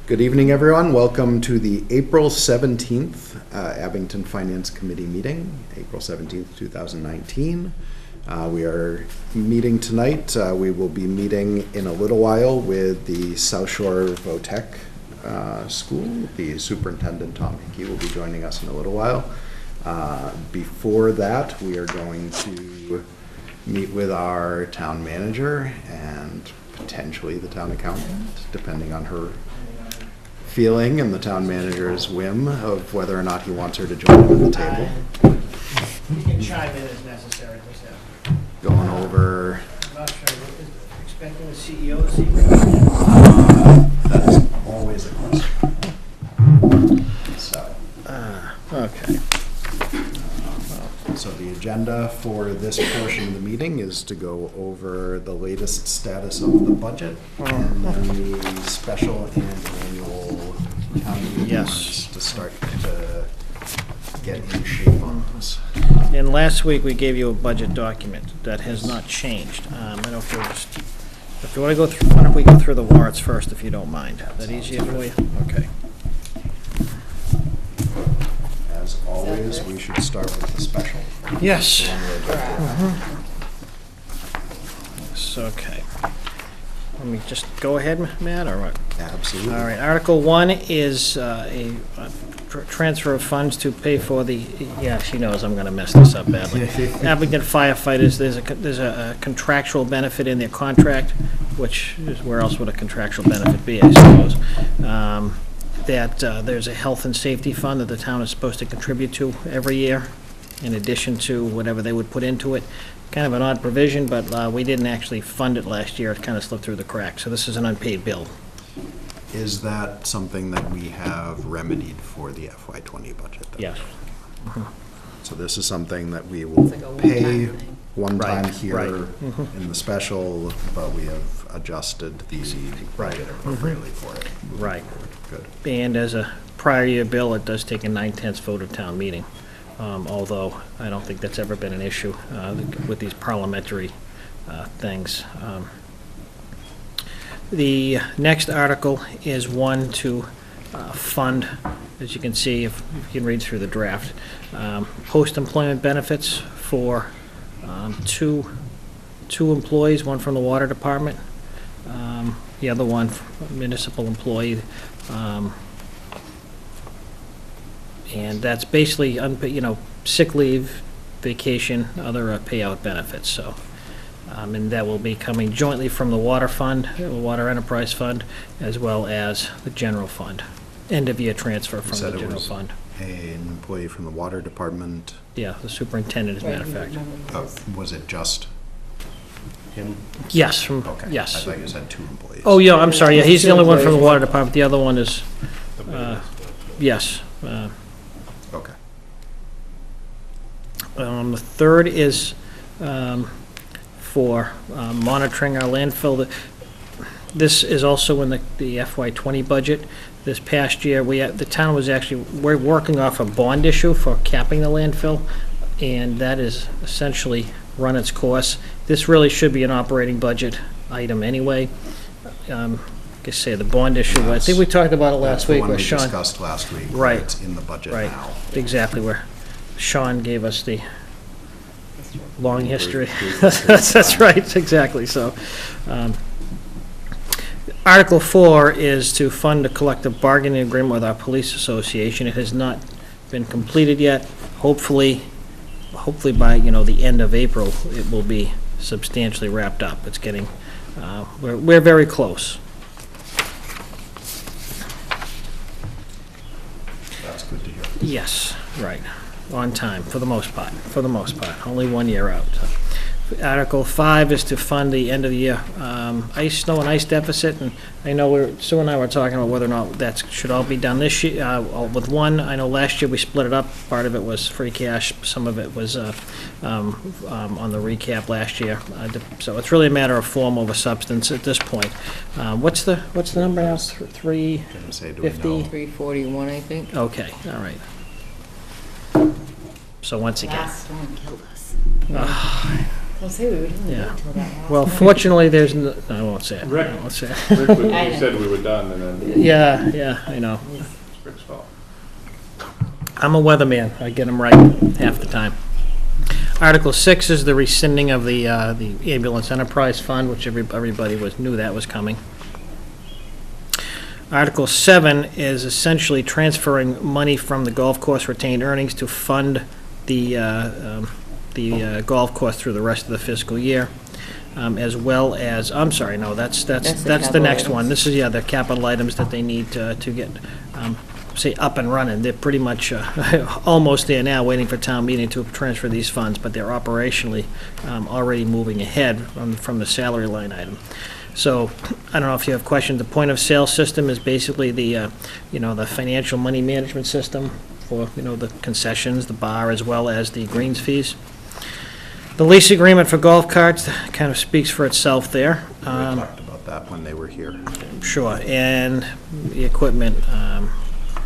Good evening, everyone. Welcome to the April 17th Abington Finance Committee meeting, April 17th, 2019. We are meeting tonight. We will be meeting in a little while with the South Shore Votech School. The superintendent, Tom Hickey, will be joining us in a little while. Before that, we are going to meet with our town manager and potentially the town accountant, depending on her feeling and the town manager's whim of whether or not he wants her to join him at the table. You can chime in as necessary. Going over. I'm not sure. Expecting the CEO this evening? That is always a question. So. Okay. So the agenda for this portion of the meeting is to go over the latest status of the budget and then the special and annual town meeting warrants to start to get in shape on this. And last week we gave you a budget document that has not changed. I don't know if you want to go through, why don't we go through the warrants first, if you don't mind? Is that easier for you? Okay. As always, we should start with the special. Yes. So, okay. Let me just go ahead, Matt, or what? Absolutely. All right, Article 1 is a transfer of funds to pay for the, yeah, she knows I'm going to mess this up badly. Abington firefighters, there's a contractual benefit in their contract, which is, where else would a contractual benefit be, I suppose? There's a health and safety fund that the town is supposed to contribute to every year, in addition to whatever they would put into it. Kind of an odd provision, but we didn't actually fund it last year. It kind of slipped through the cracks, so this is an unpaid bill. Is that something that we have remedied for the FY20 budget? Yes. So this is something that we will pay one time Right, here right. in the special, but we have adjusted the budget appropriately for it. Right. Good. And as a prior year bill, it does take a 9/10 vote of town meeting, although I don't think that's ever been an issue with these parliamentary things. The next article is one to fund, as you can see, if you can read through the draft, post-employment benefits for two employees, one from the water department, the other one municipal employee. And that's basically, sick leave, vacation, other payout benefits, so. And that will be coming jointly from the water fund, the water enterprise fund, as well as the general fund. End of year transfer from the general fund. An employee from the water department. Yeah, the superintendent, as a matter of fact. Was it just him? Yes, Okay. yes. I thought you said two employees. Oh, yeah, I'm sorry, yeah, he's the only one from the water department, the other one is, yes. Okay. The third is for monitoring our landfill. This is also in the FY20 budget. This past year, the town was we're working off a bond issue for capping the landfill, and that is essentially run its course. This really should be an operating budget item anyway. Like I say, the bond issue, I think we talked about it last week with Sean. That's the one we discussed last week. Right. It's in the budget Right, now. exactly, where Sean gave us the long history. That's right, exactly, so. Article 4 is to fund a collective bargaining agreement with our police association. It has not been completed yet. Hopefully by, the end of April, it will be substantially wrapped up. It's getting, we're very close. That's good to hear. Yes, right, on time, for the most part, only 1 year out. Article 5 is to fund the end of the year snow and ice deficit, and I know Sue and I were talking about whether or not that should all be done this year, with one. I know last year we split it up, part of it was free cash, some of it was on the recap last year, so it's really a matter of form over substance at this point. What's the number now, 350? 341, I think. Okay, all right. So once again. Last one killed us. I'll say we would only Yeah. wait till that last Well, minute. fortunately, there's, no, I won't say it. Rick. I won't say it. Rick, we I know. said we were done, and then Yeah, I know. it's Rick's fault. I'm a weatherman. I get them right half the time. Article 6 is the rescinding of the ambulance enterprise fund, which everybody knew that was coming. Article 7 is essentially transferring money from the golf course retained earnings to fund the golf course through the rest of the fiscal year, as well as, I'm sorry, no, that's the capital next one. items. This is, the capital items that they need to get, say, up and running. They're pretty much almost there now, waiting for town meeting to transfer these funds, but they're operationally already moving ahead from the salary line item. So, I don't know if you have questions. The point of sale system is basically the financial money management system for, the concessions, the bar, as well as the greens fees. The lease agreement for golf carts kind of speaks for itself there. We talked about that when they were here. Sure, and the equipment,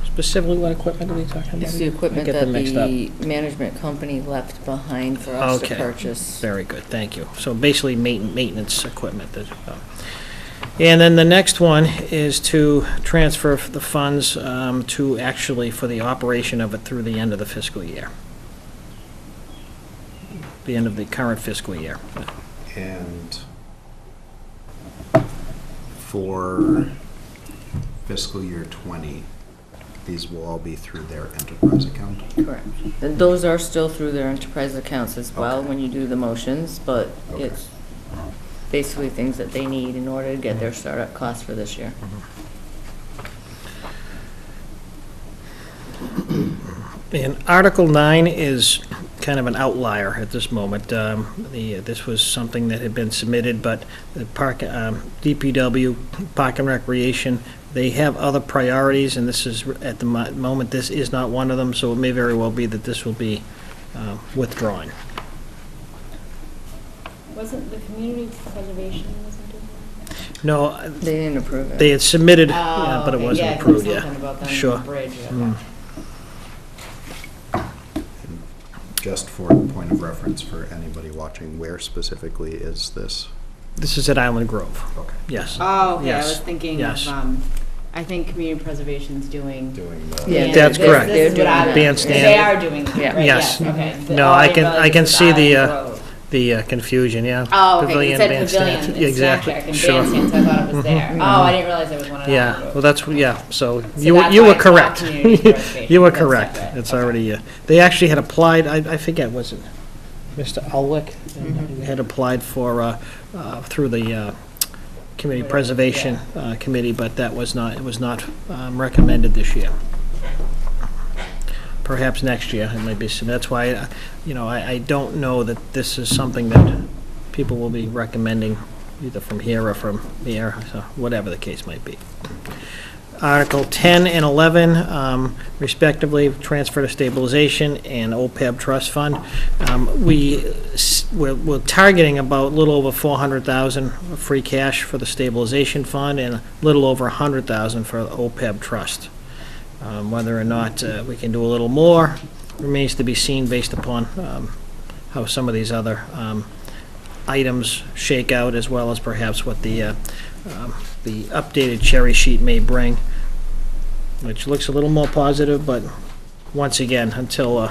specifically what equipment are we talking about? It's the equipment I get that them mixed up. the management company left behind for us to Okay. purchase. Very good, thank you. So basically maintenance equipment. And then the next one is to transfer the funds to actually for the operation of it through the end of the fiscal year. The end of the current fiscal year. And for fiscal year 20, these will all be through their enterprise account? Correct. And those are still through their enterprise accounts as well Okay. when you do the motions, but Okay. it's basically things that they need in order to get their startup costs for this year. And Article 9 is kind of an outlier at this moment. This was something that had been submitted, but the DPW, Park and Recreation, they have other priorities, and this is, at the moment, this is not one of them, so it may very well be that this will be withdrawn. Wasn't the community preservation wasn't doing that? No, They didn't approve it. they had submitted, Oh, but it okay. wasn't Yeah, 'cause approved there yet. was something about them and Sure. the bridge, yeah. Mm. Just for point of reference for anybody watching, where specifically is this? This is at Island Grove, Okay. yes. Oh, okay, I Yes. was thinking Yes. of, I think community preservation's doing. Doing the. Yeah, That's this- correct. This is what I was. Bandstand. They are doing that, Yeah. right, Yes. okay. No, Oh, I didn't can- realize I can this was see the, Island Road. The confusion, yeah. Oh, okay, it Pavilion, said bandstand. pavilion, it's Star Exactly, Trek and sure. bandstand, so I thought it was there. Mhm. Oh, I didn't realize there was one on Yeah, Island Road. well, that's, yeah, so So you that's you why were it's not correct. community preservation, You were that's correct. separate. It's Okay. already, they actually had applied, I forget, was it Mr. Ulwick? Mhm. Had applied for, through the Community Preservation Committee, but that was not, it was not recommended this year. Perhaps next year, it might be, so that's why, I don't know that this is something that people will be recommending, either from here or from here, so whatever the case might be. Article 10 and 11, respectively, transfer to stabilization and OPEB trust fund. We're targeting about a little over 400,000 of free cash for the stabilization fund and a little over 100,000 for the OPEB trust. Whether or not we can do a little more remains to be seen based upon how some of these other items shake out, as well as perhaps what the updated cherry sheet may bring, which looks a little more positive, but once again, until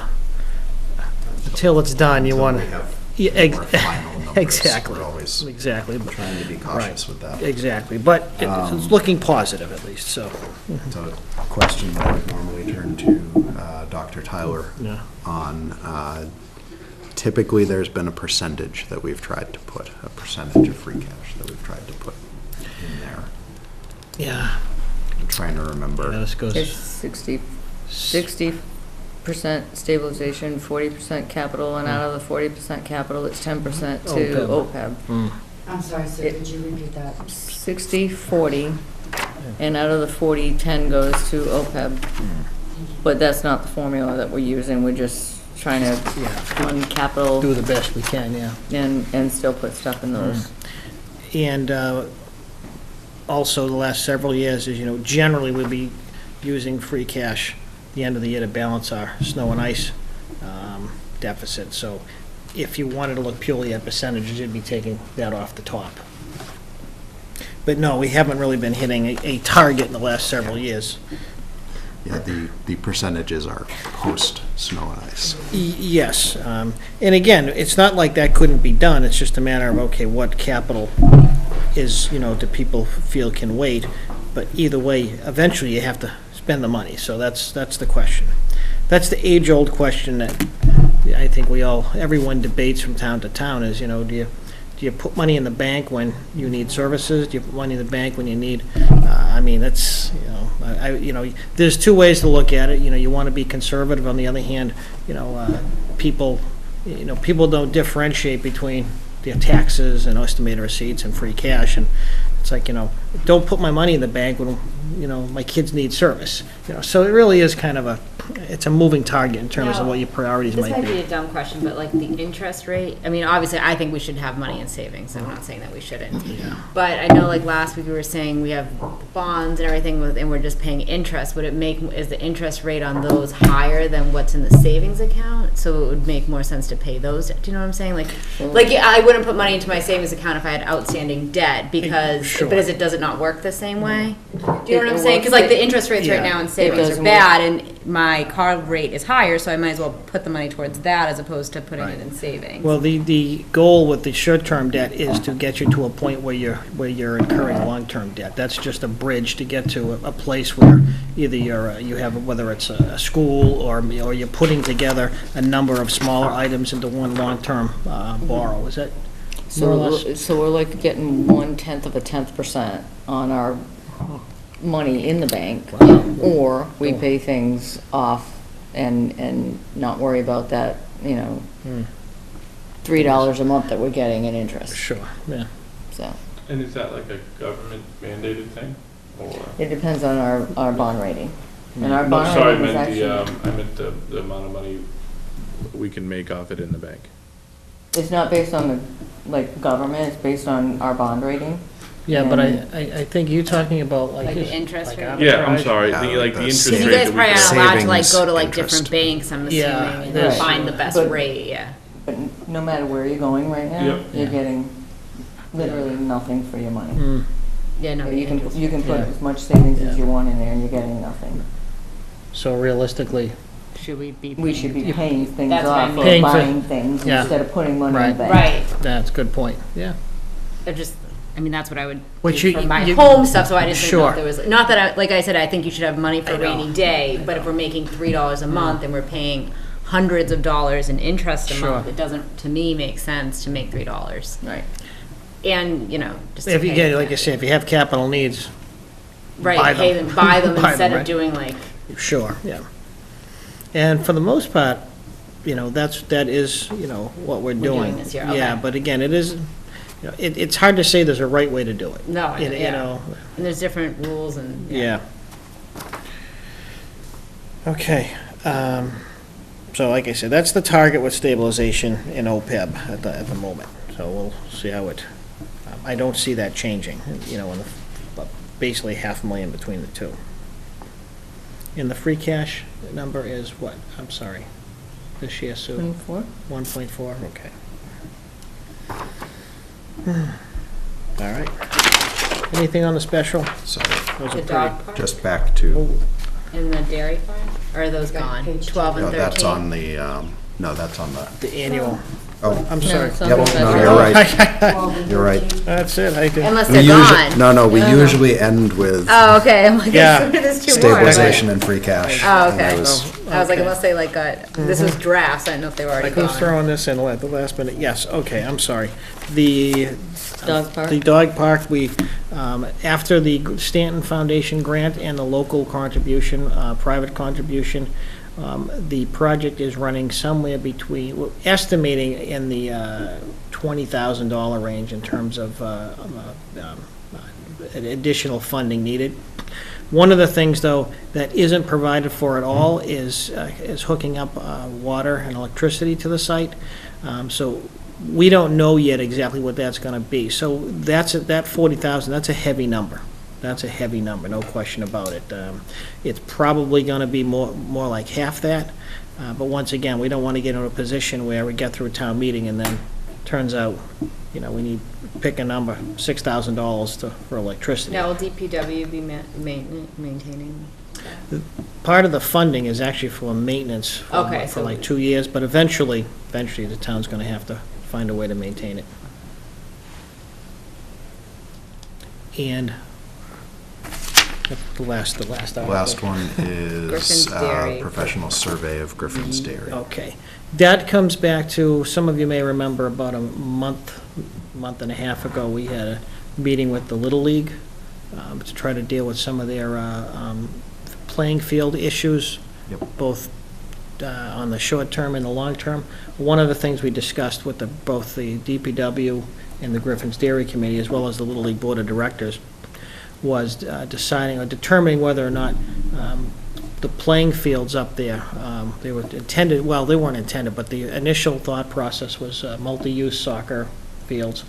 it's done, you Until want we to... have Yeah, more final numbers. exactly. We're always Exactly, trying to be cautious with that. exactly, but it's looking positive at least, so, So a question that I would normally turn to Dr. Tyler yeah. on. Typically, there's been a percentage that we've tried to put, a percentage of free cash that we've tried to put in there. Yeah, I'm trying to remember. this goes... It's 60% stabilization, 40% capital, and out of the 40% capital, it's 10% to OPEB. OPEB. Mm. I'm sorry, sir, could you repeat that? 60/40, and out of the 40, 10 goes to OPEB. But that's not the formula that we're using, we're just trying to fund capital Do the best we can, yeah. and still put stuff in those. And also, the last several years, as you know, generally we'll be using free cash the end of the year to balance our snow and ice deficit. So if you wanted to look purely at percentages, you'd be taking that off the top. But no, we haven't really been hitting a target in the last several years. Yeah, the percentages are post-snow and ice. Yes, and again, it's not like that couldn't be done, it's just a matter of, okay, what capital is, do people feel can wait? But either way, eventually you have to spend the money, so that's the question. That's the age-old question that I think everyone debates from town to town is, do you put money in the bank when you need services? Do you put money in the bank when you need, that's, there's two ways to look at it. You want to be conservative. On the other hand, people don't differentiate between their taxes and estimated receipts and free cash. And it's like, don't put my money in the bank when, my kids need service. So it really is kind of it's a moving target in terms of what your priorities This might might be be. a dumb question, but like the interest rate, obviously, I think we should have money in savings, I'm not saying that we shouldn't. But I know like last week we were saying we have bonds and everything, and we're just paying interest. Is the interest rate on those higher than what's in the savings account? So it would make more sense to pay those, do you know what I'm saying? Like I wouldn't put money into my savings account if I had outstanding debt, because, Sure. does it not work the same way? Do you know what I'm saying? Because like the interest rates right Yeah. now in savings are doesn't bad, and my card rate is higher, so I might as well put the money towards that as opposed to putting Right. it in savings. Well, the goal with the short-term debt is to get you to a point where you're incurring long-term debt. That's just a bridge to get to a place where either you have, whether it's a school or you're putting together a number of smaller items into one long-term borrow. Is that more or less? So we're like getting 0.1% on our money in the bank, or we pay things off and not worry about that, $3 a month that we're getting in interest, Sure, yeah. so. And is that like a government mandated thing, or? It depends on our bond rating. And our No, bond sorry, I rating is meant actually, I meant the amount of money we can make off it in the bank. it's not based on the, government, it's based on our bond rating. Yeah, but I think you're talking about Like the interest rate? Yeah, I'm arbitrage. sorry, Yeah, the the interest savings. rate. You guys that we probably can- aren't allowed to like Savings go to like interest. different banks, I'm Yeah, assuming, and there's- find the best But- rate, yeah. But no matter where you're going right now, Yep. you're getting literally nothing for your money. Mm, Yeah, no, the You interest. can put Yeah. as much savings as Yeah. you want in there and you're getting nothing. So realistically, Should we be? We should be paying things That's what I off or mean. Paying for- buying things Yeah. instead of putting money in Right. the bank. Right, that's a good point, yeah. I just, that's what I would Which do you- for my you- home stuff, so I just didn't know Sure. if there was, not that like I said, I think you should have money for I a know. rainy day, but if we're making $3 a month and we're paying hundreds of dollars in interest a Sure. month, it doesn't, to me, make sense to make $3. Right. And, just. to If you pay get, them. like I said, if you have capital needs, Right, buy pay them. them, buy them Buy instead them, of right. doing like, sure, yeah. And for the most part, that is, what we're doing. this year, Yeah, okay. but again, it is, it's hard to say there's a right way to do it. no, You yeah. know, And there's different rules and. yeah. Okay, so like I said, that's the target with stabilization in OPEB at the moment. So we'll see how it, I don't see that changing, basically $500,000 between the two. And the free cash number is what? I'm sorry. This year, Sue? 24? 1.4, okay. All right. Anything on the special? So Those The are dog pretty. park just back to, and the dairy farm, or are those gone? 12 and no, 13? that's on the, no, that's on the, The annual, oh, I'm No, sorry. it's on yep, the no, special. you're right. You're right. That's it, I did. Unless We they're usually, gone. no, we usually end with Oh, okay, I'm like, Yeah. there's two more. stabilization and free cash. Oh, And I okay. was- I was like, Okay. unless they like this was drafts, I didn't know if they were already Like who's gone. throwing this in at the last minute? Yes, okay, I'm sorry. The Dog park? The dog park, we, after the Stanton Foundation grant and the local contribution, private contribution, the project is running somewhere between, we're estimating in the $20,000 range in terms of additional funding needed. One of the things, though, that isn't provided for at all is hooking up water and electricity to the site. So we don't know yet exactly what that's going to be. So that 40,000, that's a heavy number. That's a heavy number, no question about it. It's probably going to be more like half that. But once again, we don't want to get into a position where we get through a town meeting and then turns out, we need, pick a number, $6,000 for electricity. Now, will DPW be maintaining? Part of the funding is actually for maintenance Okay, for so- like 2 years, but eventually the town's going to have to find a way to maintain it. And the last article. Last one is Griffin's Dairy. professional survey of Griffin's Dairy. Okay. That comes back to, some of you may remember about a month and a half ago, we had a meeting with the Little League to try to deal with some of their playing field issues, Yep. both on the short term and the long term. One of the things we discussed with both the DPW and the Griffin's Dairy Committee, as well as the Little League Board of Directors, was deciding or determining whether or not the playing fields up there, they were intended, well, they weren't intended, but the initial thought process was multi-use soccer fields,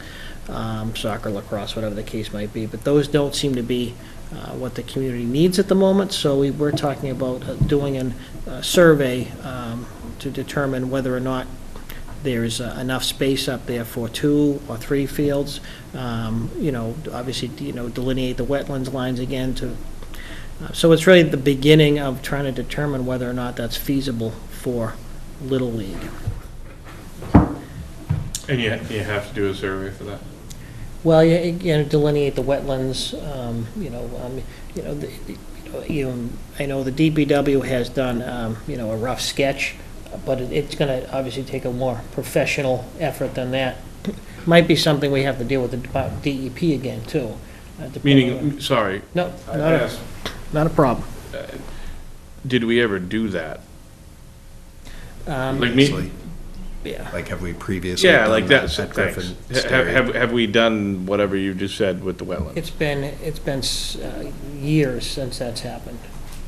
soccer, lacrosse, whatever the case might be, but those don't seem to be what the community needs at the moment, so we were talking about doing a survey to determine whether or not there's enough space up there for 2 or 3 fields. Obviously, delineate the wetlands lines again to, so it's really the beginning of trying to determine whether or not that's feasible for Little League. And you have to do a survey for that? Well, delineate the wetlands, I know the DPW has done, a rough sketch, but it's gonna obviously take a more professional effort than that. Might be something we have to deal with the DEP again, too. depending on- Meaning, sorry. No, I not a, asked, not a problem. did we ever do that? Like Previously. me? Yeah. Like, have we previously? Yeah, done like that that, at thanks. Griffin's Dairy? Have we done whatever you just said with the wetland? It's been years since that's happened.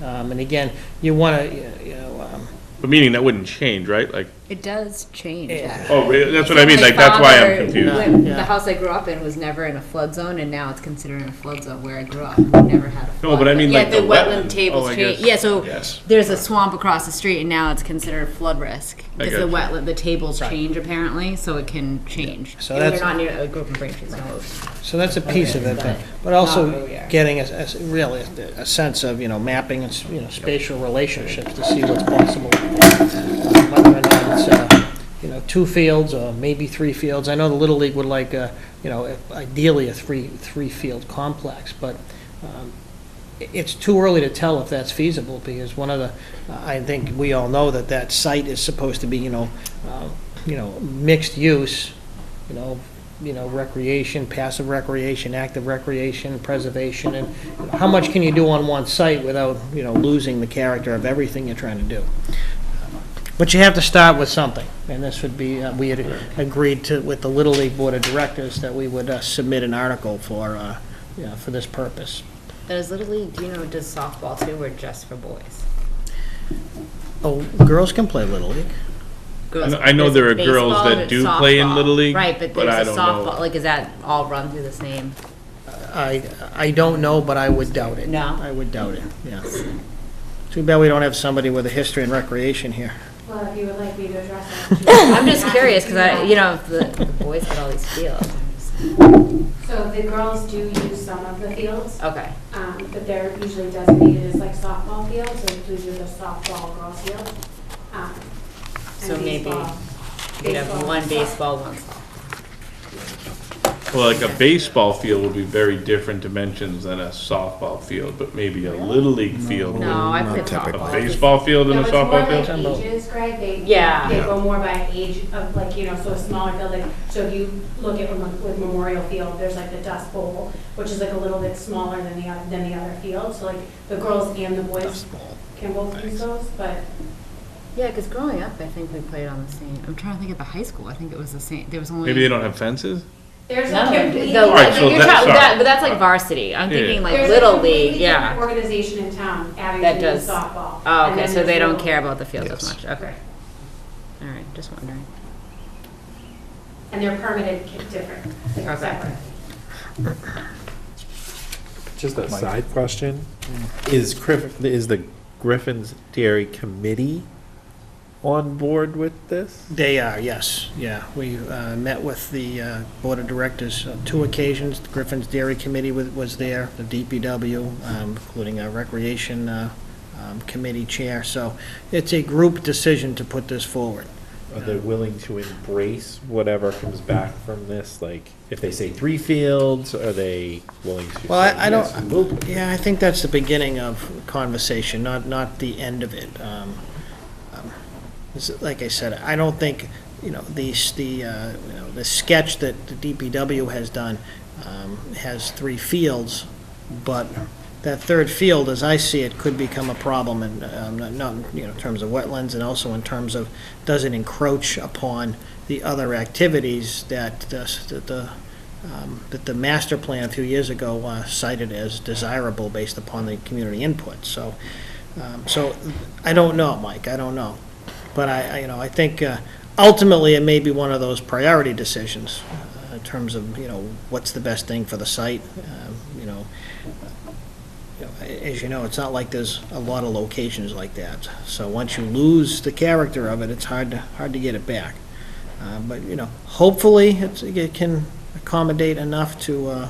And again, you want to, But meaning that wouldn't change, right? Like, It does change. Yeah. oh, really? That's what I mean, like, that's why I'm confused. Yeah. The house I grew up in was never in a flood zone, and now it's considered in a flood zone where I grew up. We never had a flood. No, but I mean, Yeah, like, the wetland wetland. tables Oh, I change. guess. Yeah, so Yes. there's a swamp across the street, and now it's considered flood risk. I Because the gotcha. wetland, the tables change apparently, so it can change. So And that's- We're not near, I grew up in Braintree, so. so that's a piece of it, but Not also where we are. getting really a sense of, mapping and, spatial relationships to see what's possible. Whether or not it's, 2 fields or maybe 3 fields. I know the Little League would like, ideally a three-field complex, but it's too early to tell if that's feasible, because one of the, I think we all know that site is supposed to be, mixed use, recreation, passive recreation, active recreation, preservation, and how much can you do on one site without, losing the character of everything you're trying to do? But you have to start with something, and this would be, we had agreed to, with the Little League Board of Directors, that we would submit an article for this purpose. Does Little League, do you know, does softball too, or just for boys? Oh, girls can play Little League. Girls- I know there are there's girls baseball, that there's do play in softball. Little League, Right, but but I there's a don't know. softball, like, is that all run through the same? I don't know, but I would doubt it. No? I would doubt it, yeah. Too bad we don't have somebody with a history in recreation here. Well, if you would like me to address that. I'm just curious, because the boys had all these fields. So the girls do use some of the fields, Okay. but they're usually designated as like softball fields, so these are the softball girls fields. And So maybe baseball- you'd have one baseball, one softball. Well, like a baseball field would be very different dimensions than a softball field, but maybe a Little League field would. No, I Not played typically. A softball. baseball field and No, a it's more softball field? like ages, Greg, they Yeah. go more by age of like, so a smaller field, like, so if you look at with Memorial Field, there's like the Dust Bowl, which is like a little bit smaller than the other fields, so like the girls and the boys can both use those, but Yeah, because growing up, I think we played on the same. I'm trying to think at the high school. I think it was the same. There was only. Maybe they don't have fences? there's No, like. Alright, so sorry. but that's like varsity. I'm Yeah. thinking like There's a Little completely League, yeah. different organization in town, That Abington does. softball. Oh, And okay, then so there's they don't Little- care about the fields as Yes. much. Okay. All right, just wondering. And they're permitted different, they're Okay. separate. Just a side question, is the Griffin's Dairy Committee on board with this? They are, yes, yeah. We met with the Board of Directors on 2 occasions. The Griffin's Dairy Committee was there, the DPW, including our Recreation Committee Chair. So it's a group decision to put this forward. Are they willing to embrace whatever comes back from this? Like, if they say 3 fields, are they willing to? Well, say, I "Yes, we will don't, do it"? yeah, I think that's the beginning of conversation, not the end of it. Like I said, I don't think, the sketch that the DPW has done has 3 fields, but that 3rd field, as I see it, could become a problem, and not in terms of wetlands, and also in terms of, does it encroach upon the other activities that the master plan a few years ago cited as desirable based upon the community input. So I don't know, Mike, I don't know. But I think ultimately it may be one of those priority decisions in terms of, what's the best thing for the site. As you know, it's not like there's a lot of locations like that. So once you lose the character of it, it's hard to get it back. But hopefully it can accommodate enough to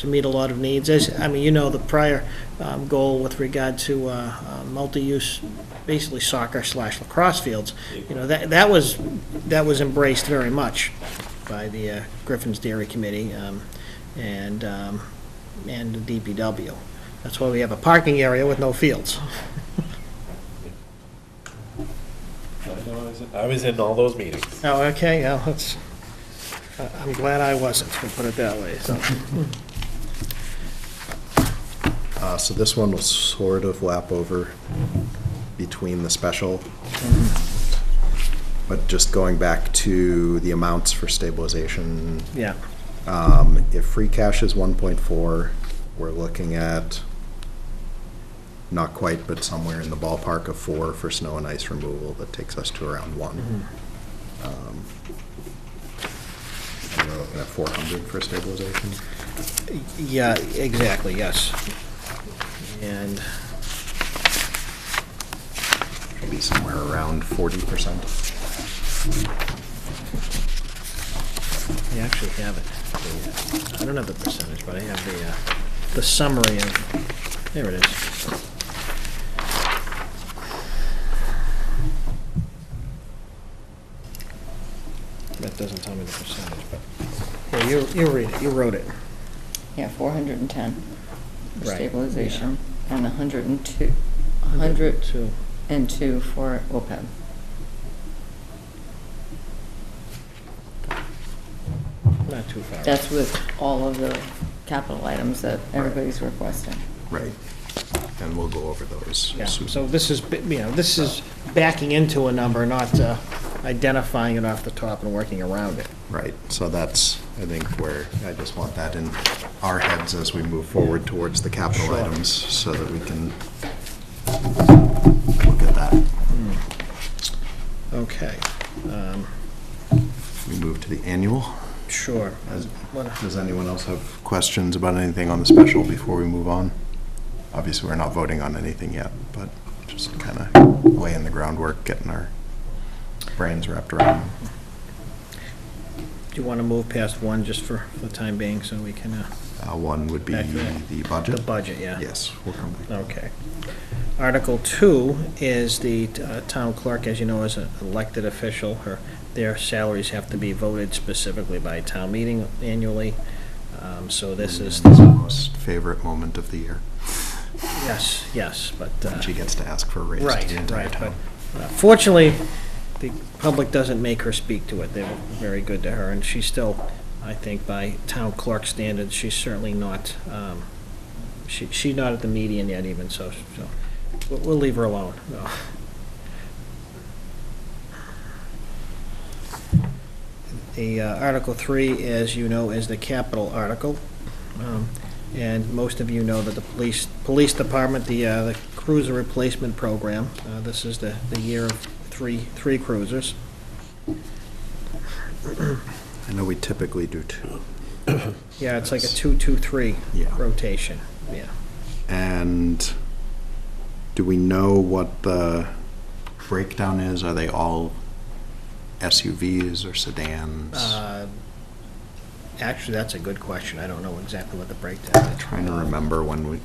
meet a lot of needs. The prior goal with regard to multi-use, basically soccer/lacrosse fields, that was embraced very much by the Griffin's Dairy Committee and the DPW. That's why we have a parking area with no fields. I was in all those meetings. Oh, okay, yeah, I'm glad I wasn't, to put it that way, so. So this one will sort of lap over between the special. But just going back to the amounts for stabilization, Yeah, if free cash is 1.4, we're looking at not quite, but somewhere in the ballpark of 4 for snow and ice removal. That takes us to around 1. And we're looking at 400 for stabilization. yeah, exactly, yes. And Maybe somewhere around 40%. I actually have it. I don't have the percentage, but I have the summary of, there it is. That doesn't tell me the percentage, but, here, you read it, you wrote it. Yeah, 410 for Right, stabilization, and 102 for OPEB. Not too far. That's with all of the capital items that everybody's requesting. Right. And we'll go over those. Yeah, soon. so this is, this is backing into a number, not identifying it off the top and working around it. Right, so that's, I think, where I just want that in our heads as we move forward towards the capital Sure. items, so that we can look at that. Okay, We move to the annual. sure. Does anyone else have questions about anything on the special before we move on? Obviously, we're not voting on anything yet, but just kind of laying the groundwork, getting our brains wrapped around. Do you want to move past 1 just for the time being, so we can, One would be Back to the budget. the budget, yeah? Yes, we'll come back. Okay. Article 2 is the town clerk, as you know, is an elected official. Their salaries have to be voted specifically by town meeting annually. So this is, It's my most favorite moment of the year. yes, but. When she gets to ask for a raise to Right, the entire right, town. but fortunately, the public doesn't make her speak to it. They were very good to her, and she's still, I think, by town clerk standards, she's certainly not, she's not at the median yet even, so we'll leave her alone. No. The Article 3, as you know, is the capital article. And most of you know that the police department, the cruiser replacement program, this is the year of three cruisers. I know we typically do 2. Yeah, it's like a 2-2-3 Yeah. rotation, yeah. And do we know what the breakdown is? Are they all SUVs or sedans? Actually, that's a good question. I don't know exactly what the breakdown is. Trying to remember when we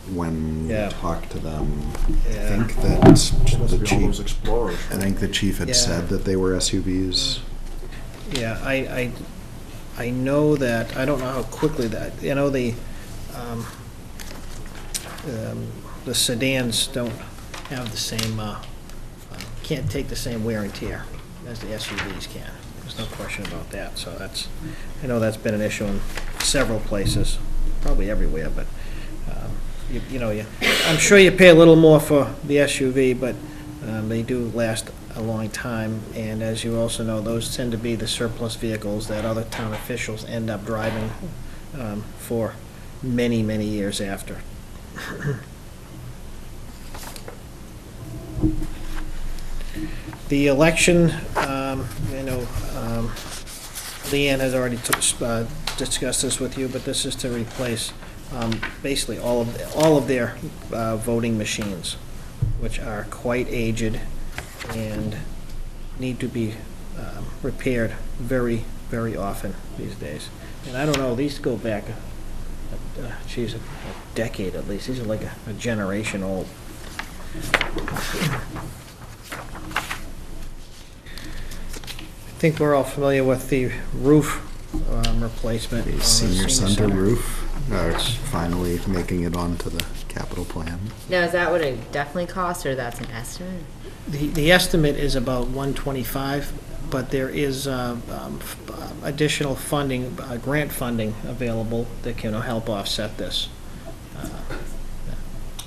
Yeah. talked to them. Yeah. I think that Must the be all those chief, Explorers. I think the chief had Yeah. said that they were SUVs. Yeah, I know that, I don't know how quickly that, the sedans don't have the same, can't take the same wear and tear as the SUVs can. There's no question about that, so I know that's been an issue in several places, probably everywhere, but, I'm sure you pay a little more for the SUV, but they do last a long time, and as you also know, those tend to be the surplus vehicles that other town officials end up driving for many, many years after. The election, Leanne has already discussed this with you, but this is to replace basically all of their voting machines, which are quite aged and need to be repaired very, very often these days. And I don't know, these go back, a decade at least. These are like a generation old. I think we're all familiar with the roof replacement. on The the senior center roof are finally making it onto the capital plan. Now, is that what it definitely costs, or that's an estimate? The estimate is about 125, but there is additional funding, grant funding available that can help offset this.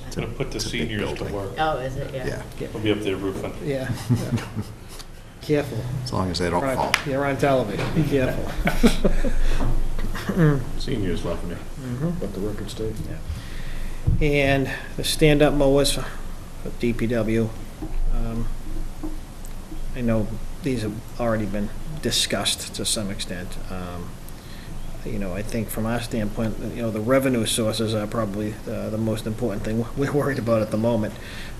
It's gonna put the It's a big seniors to building. work. Oh, is it? Yeah, We'll be up there roofing. Yeah. Careful. as long as they don't fall. You're on television, be careful. Seniors love me. Let the record state. And the stand-up mowers for DPW. I know these have already been discussed to some extent. I think from our standpoint, the revenue sources are probably the most important thing we're worried about at the moment.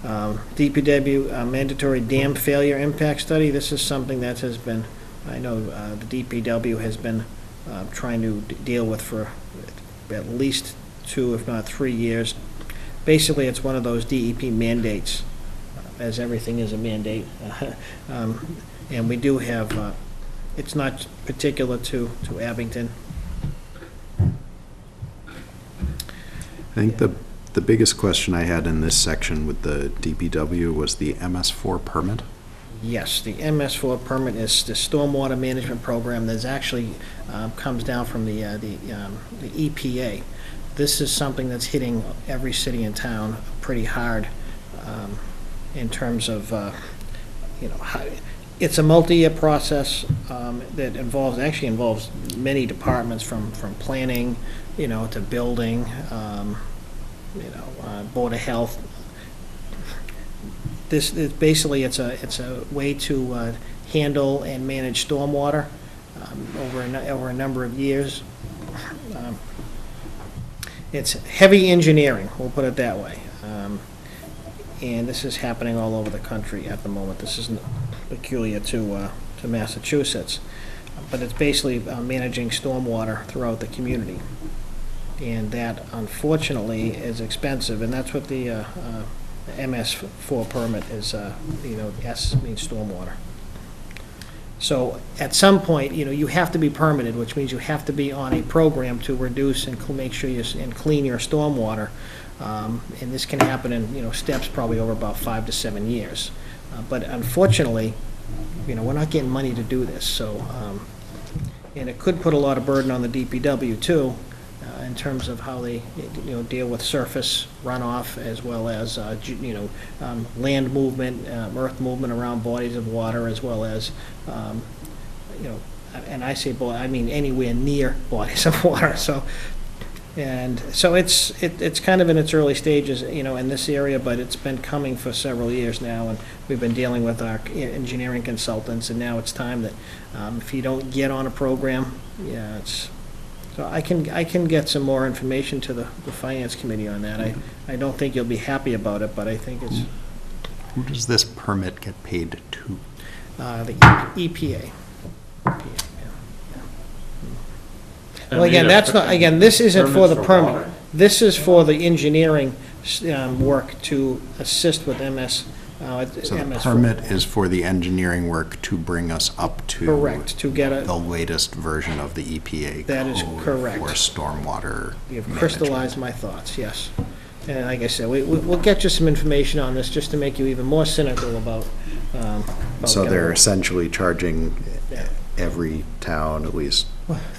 DPW mandatory dam failure impact study, this is something that has been, I know the DPW has been trying to deal with for at least 2, if not 3 years. Basically, it's one of those DEP mandates, as everything is a mandate. And we do have, it's not particular to Abington. I think the biggest question I had in this section with the DPW was the MS4 permit. Yes, the MS4 permit is the stormwater management program that's actually comes down from the EPA. This is something that's hitting every city and town pretty hard in terms of, it's a multi-year process that actually involves many departments from planning, to building, Board of Health. This is basically, it's a way to handle and manage stormwater over a number of years. It's heavy engineering, we'll put it that way. And this is happening all over the country at the moment. This isn't peculiar to Massachusetts, but it's basically managing stormwater throughout the community. And that, unfortunately, is expensive, and that's what the MS4 permit is, S means stormwater. So at some point, you have to be permitted, which means you have to be on a program to reduce and make sure and clean your stormwater. And this can happen in, steps probably over about 5 to 7 years. But unfortunately, we're not getting money to do this, so, and it could put a lot of burden on the DPW too, in terms of how they, deal with surface runoff as well as, land movement, earth movement around bodies of water, as well as, and I say I mean anywhere near bodies of water. So, and so it's kind of in its early stages, in this area, but it's been coming for several years now, and we've been dealing with our engineering consultants, and now it's time that if you don't get on a program, so I can get some more information to the finance committee on that. I don't think you'll be happy about it, but I think Who does this permit get paid to? The EPA. And Well, again, we have that's not, again, this isn't for the permits permit. water. This is for the engineering work to assist with MS. So the MS permit is for the engineering work to bring us up to. Correct, to get The a, latest version of the EPA code. That is correct. For stormwater you've management. crystallized my thoughts, yes. And like I said, we'll get you some information on this, just to make you even more cynical about. So they're getting- essentially charging Yeah. every town at least.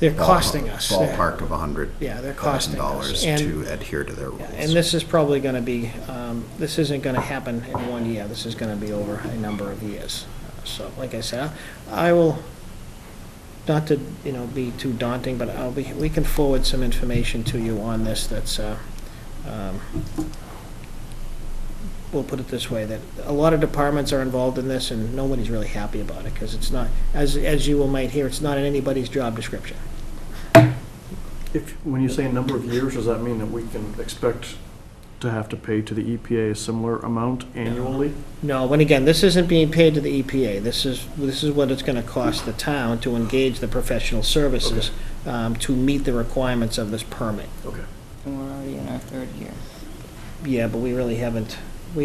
They're costing us. Ballpark of $100,000 Yeah, they're costing us. And- to adhere to their Yeah, rules. and this is probably gonna be, this isn't gonna happen in 1 year, this is gonna be over a number of years. So, like I said, I will, not to, be too daunting, but we can forward some information to you on this that's, we'll put it this way, that a lot of departments are involved in this, and nobody's really happy about it, because it's not, as you might hear, it's not in anybody's job description. When you say a number of years, does that mean that we can expect to have to pay to the EPA a similar amount annually? No, but again, this isn't being paid to the EPA. This is what it's gonna cost the town to engage the professional services to meet the requirements of this permit. Okay. And we're already in our third year. Yeah, but we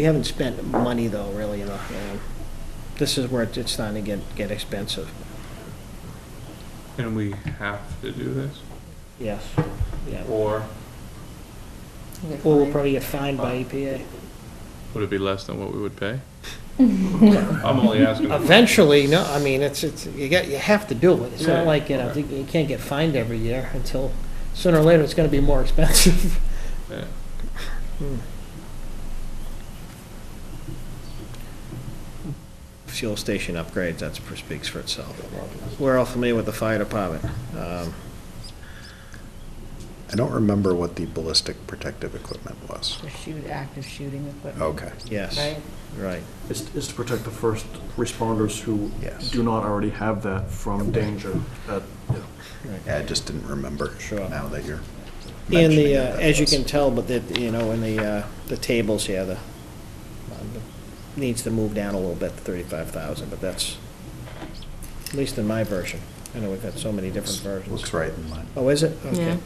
haven't spent money though, really, this is where it's starting to get expensive. And we have to do this, Yes, yeah. or Or we'll probably get fined by EPA. would it be less than what we would pay? I'm only asking. Eventually, no, I mean, you have to do it. It's Yeah, not like, okay. you can't get fined every year until, sooner or later, it's gonna be more expensive. Yeah. Fuel station upgrades, that speaks for itself. We're all familiar with the fire department. I don't remember what the ballistic protective equipment was. For active shooting equipment. Okay. Yes, Right? right. Is to protect the first responders who Yes. do not already have that from danger. Yeah, I just didn't remember. Sure. Now that you're In mentioning the, it, that as you was- can tell, but that, in the tables here, needs to move down a little bit to 35,000, but that's, at least in my version. I know we've had so many different versions. Looks right in mine. Oh, is it? Okay. Yeah.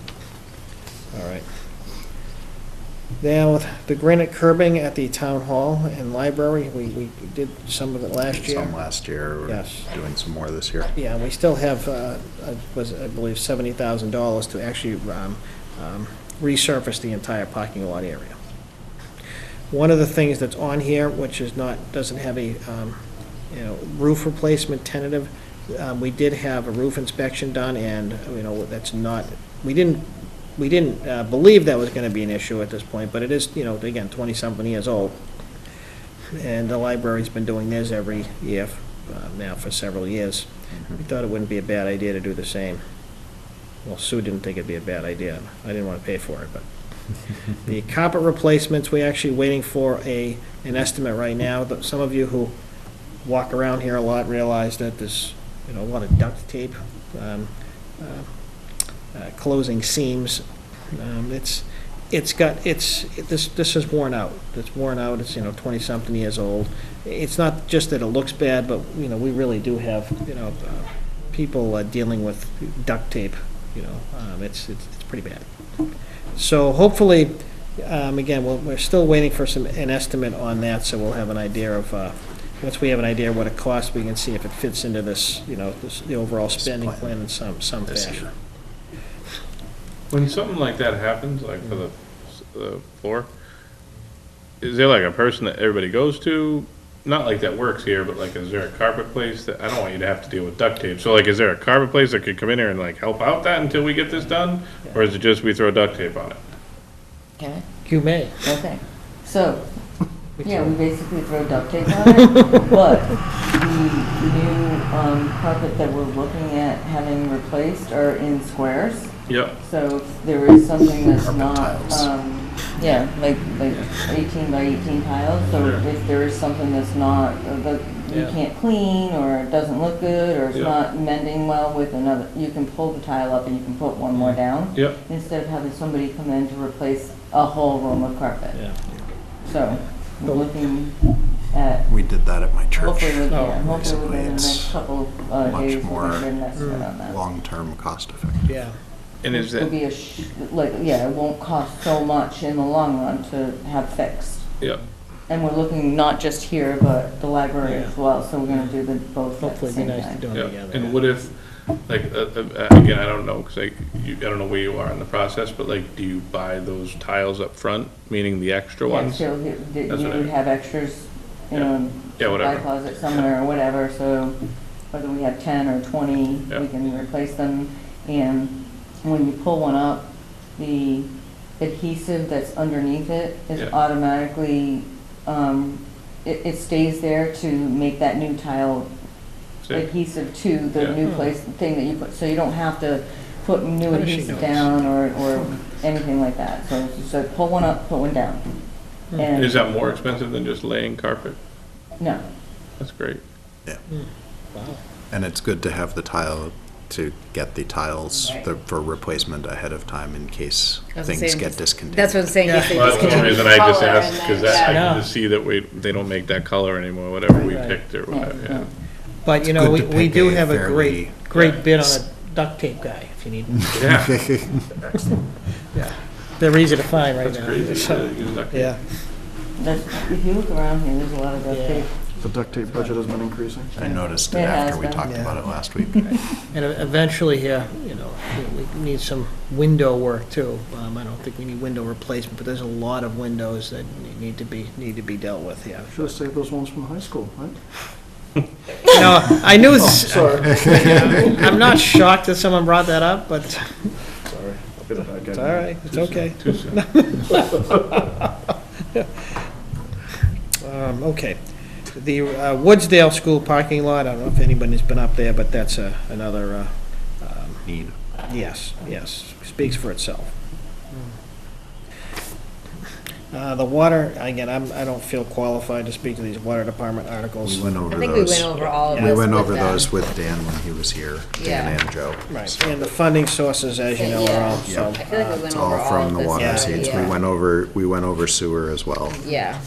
All right. Now, with the granite curbing at the town hall and library, we did some of it last year. Some last year. We're Yes. doing some more this year. Yeah, we still have, I believe, $70,000 to actually resurface the entire parking lot area. One of the things that's on here, which is doesn't have a, roof replacement tentative, we did have a roof inspection done, and, that's not, we didn't believe that was gonna be an issue at this point, but it is, again, 20-something years old. And the library's been doing theirs every year now for several years. We thought it wouldn't be a bad idea to do the same. Well, Sue didn't think it'd be a bad idea. I didn't want to pay for it, but. The carpet replacements, we're actually waiting for an estimate right now. Some of you who walk around here a lot realize that there's, a lot of duct tape, closing seams. This is worn out. It's worn out, it's, 20-something years old. It's not just that it looks bad, but, we really do have, people dealing with duct tape, it's pretty bad. So hopefully, again, we're still waiting for an estimate on that, so we'll have an idea of, once we have an idea of what it costs, we can see if it fits into this, the overall spending plan in some This fashion. year. When something like that happens, like for the floor, is there like a person that everybody goes to? Not like that works here, but like, is there a carpet place that, I don't want you to have to deal with duct tape. So like, is there a carpet place that could come in here and like help out that until we get this done? Or is it just we throw duct tape on it? Okay, You may. okay. So, yeah, we basically throw duct tape on it, but the new carpet that we're looking at having replaced are in squares. Yep. So if there is something that's Carpet not, tiles. like 18 by 18 tiles, so Sure. if there is something that's not, that you Yeah. can't clean, or it doesn't look good, or it's Yeah. not mending well with another, you can pull the tile up and you can put one more down, Yep. instead of having somebody come in to replace a whole room of carpet. Yeah. So, we're looking at, We did that at my church. hopefully, Oh, hopefully within the It's next couple much days, we more can get an estimate on that. Long-term cost effective. Yeah. And is It'll that, be it won't cost so much in the long run to have fixed. yeah, And we're looking not just here, but the library Yeah. as well, so we're gonna do the both at the Hopefully it'd same be nice to time. do them yeah. together. And what if, like, again, I don't know, because I don't know where you are in the process, but like, do you buy those tiles up front, meaning the extra Yeah, ones? so you That's what I would mean. have extras, you know, Yeah, supply whatever. closet somewhere or whatever, so whether we have 10 or 20, Yeah. we can replace them. And when you pull one up, the adhesive that's underneath it is Yeah. automatically, it stays there to make that new tile See? adhesive to the Yeah. new place, thing that you put, so you don't have to put new Finishing adhesive notes. down or anything like that. So pull one up, put one down. And Is that more expensive than just laying carpet? no, That's great. Wow. And it's good to have the tile, to get the tiles Right. for replacement ahead of time in case I was gonna things say, get discontinued. That's what I'm saying. Yeah. if they Well, that's the only discontinue reason I just color asked, and because then- I yeah. can just see that they don't make that color anymore, whatever we Right. picked or whatever, Yeah. yeah. But, you It's know, good to we pick do a have a fairly- great bid on a duct tape guy, if you need. Yeah, Yeah. They're easy to find right that's now. crazy. So, Yeah. that's, if you look around here, there's a lot of duct Yeah. tape. The duct tape budget has been increasing. I noticed it It has after we been. talked Yeah. about it last week. And eventually here, you know, we need some window work too. I don't think we need window replacement, but there's a lot of windows that need to be dealt with, yeah. Should have saved those ones from high school, right? You know, I knew, Sorry. I'm not shocked that someone brought that up, but Sorry. I'll be the bad guy. it's all right, it's okay. Too soon. Okay. The Woodsdale School parking lot, I don't know if anybody's been up there, but that's another, Need. yes, speaks for itself. The water, again, I don't feel qualified to speak to these water department articles. We went over I think we those. went over all of We this went with over them. those with Dan when he was here, Dan Yeah. and Joe. Right, and the funding sources, as you know, are all, so. I feel like we It's went all over all from of the this. water Yeah. receipts. Yeah. We went over sewer as well. Yeah.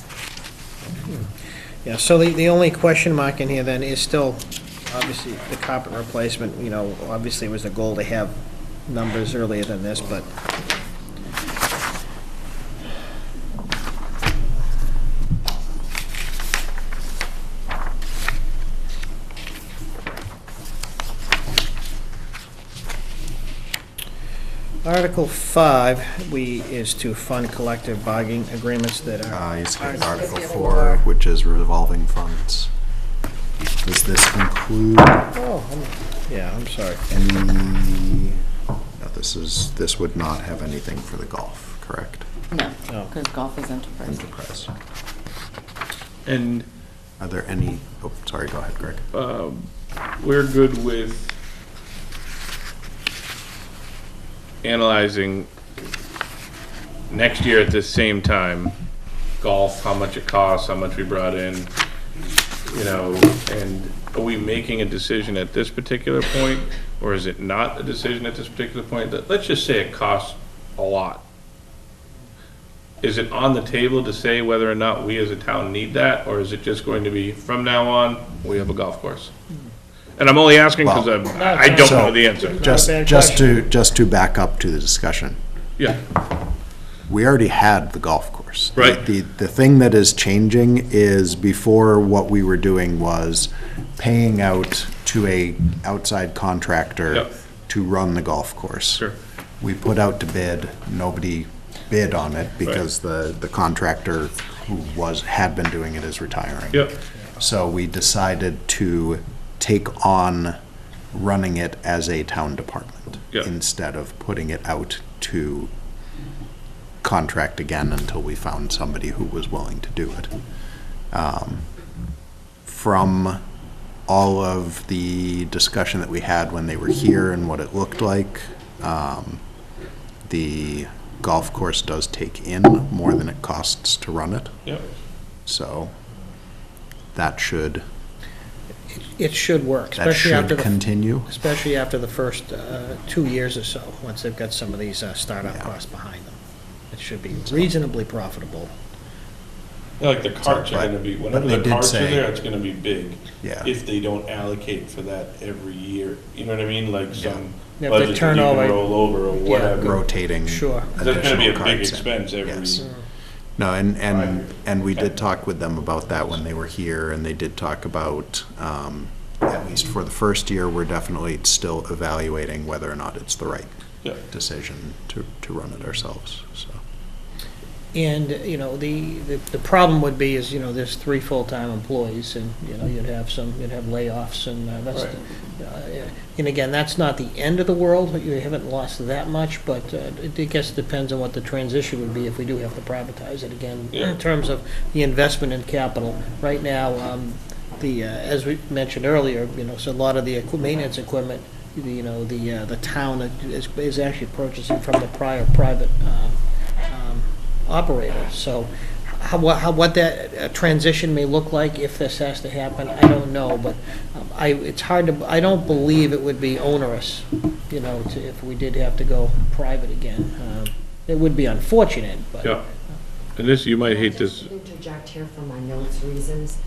Yeah, so the only question mark in here then is still, obviously, the carpet replacement, you know, obviously it was the goal to have numbers earlier than this, but. Article 5, is to fund collective bargaining agreements that are. You skipped Article Article four. 4, which is revolving funds. Does this include Yeah, I'm sorry. any, no, this would not have anything for the golf, correct? No, No. because golf is enterprise. Enterprise. And Are there any, oh, sorry, go ahead, Greg. we're good with analyzing next year at the same time, golf, how much it costs, how much we brought in, you know, and are we making a decision at this particular point, or is it not a decision at this particular point? Let's just say it costs a lot. Is it on the table to say whether or not we as a town need that, or is it just going to be, from now on, we have a golf course? And I'm only asking because I don't So- know the answer. Just, bad just to back up to the discussion, Yeah, we already had the golf course. Right. The thing that is changing is before what we were doing was paying out to a outside contractor Yep. to run the golf course. sure. We put out to bid, nobody bid on it because the contractor who had been doing it is retiring. Yep, So we decided to take on running it as a town department Yeah. instead of putting it out to contract again until we found somebody who was willing to do it. From all of the discussion that we had when they were here and what it looked like, the golf course does take in more than it costs to run it. yep. So that should, It should work, that especially after should the, continue. especially after the first 2 years or so, once they've got some of these startup Yeah. costs behind them. It should be reasonably profitable. Yeah, like the carts are But- gonna be, but whenever they the did carts are say- there, it's gonna be big. Yeah. If they don't allocate for that every year, you know what I mean, like some They have to budget that you turn can over- roll over or whatever. Rotating Sure. That's gonna be additional a big cards in. expense every, Yes. No, and we did talk with them about that when they were here, and they did talk about, at least for the first year, we're definitely still evaluating whether or not it's the right yeah. decision to run it ourselves, so. And, you know, the problem would be is, you know, there's 3 full-time employees, and, you know, you'd have layoffs, and that's, and again, that's not the end of the world, you haven't lost that much, but I guess it depends on what the transition would be if we do have to privatize it again, Yeah. in terms of the investment in capital. Right now, as we mentioned earlier, you know, so a lot of the maintenance equipment, you know, the town is actually purchasing from the prior private operator. So what that transition may look like if this has to happen, I don't know, but it's hard to, I don't believe it would be onerous, you know, if we did have to go private again. It would be unfortunate, but. Yeah. And this, you might hate this, Interject here for my notes reasons.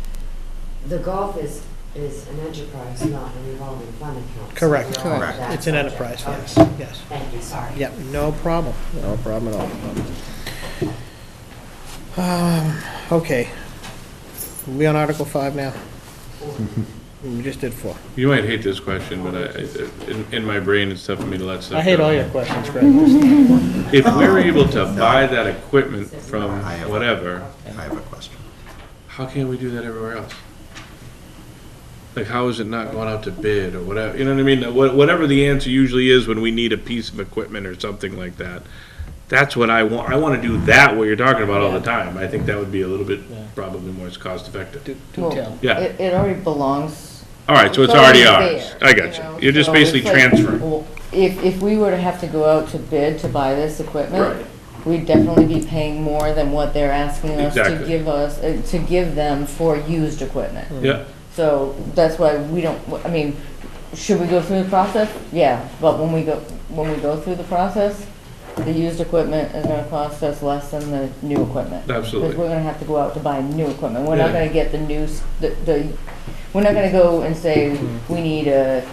The golf is an enterprise, not a revolving fund account. So Correct. we're on Correct. that It's an subject. enterprise, yes, Okay. yes. Thank you, sorry. Yeah, no problem, no problem at all. Okay. We on Article 5 now? We just did 4. you might hate this question, but in my brain, it's tough for me to let stuff I hate go. all your questions, Greg. If we're able to buy that equipment from I have- whatever, I have a question. how can't we do that everywhere else? Like, how is it not going out to bid or whatever, you know what I mean? Whatever the answer usually is when we need a piece of equipment or something like that. That's what I want. I want to do that, what you're talking about all the time. I think that would be a little bit, probably more cost effective. Do Well, tell. Yeah. It already belongs. All right, so it's It's already already ours. there, I got you know, you. You're just so basically it's like, transferring. well, If we were to have to go out to bid to buy this equipment, Right. we'd definitely be paying more than what they're asking us to Exactly. give us, to give them for used equipment. Yeah, So that's why we don't, I mean, should we go through the process? Yeah, but when we go through the process, the used equipment is gonna cost us less than the new equipment. Absolutely. Because we're gonna have to go out to buy new equipment. We're not Yeah. gonna get the new, we're not gonna go and say, we need a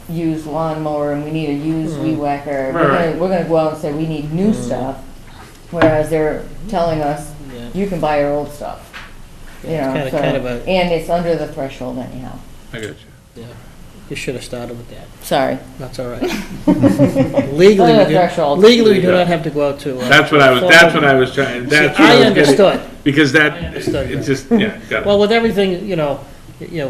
used lawnmower and we need a used weed whacker. Right. We're gonna go out and say, we need new stuff, whereas they're telling us, Yeah. you can buy your old stuff. You Yeah, know, it's so, kind of a, and it's under the threshold anyhow. I got you. yeah, you should have started with that. Sorry. That's all right. Legally, Under we the do, threshold. legally, we do not have to go out to. That's what I was trying, that's what I I was getting. understood. Because I that, understood it's that. just, yeah, got Well, it. with everything, you know,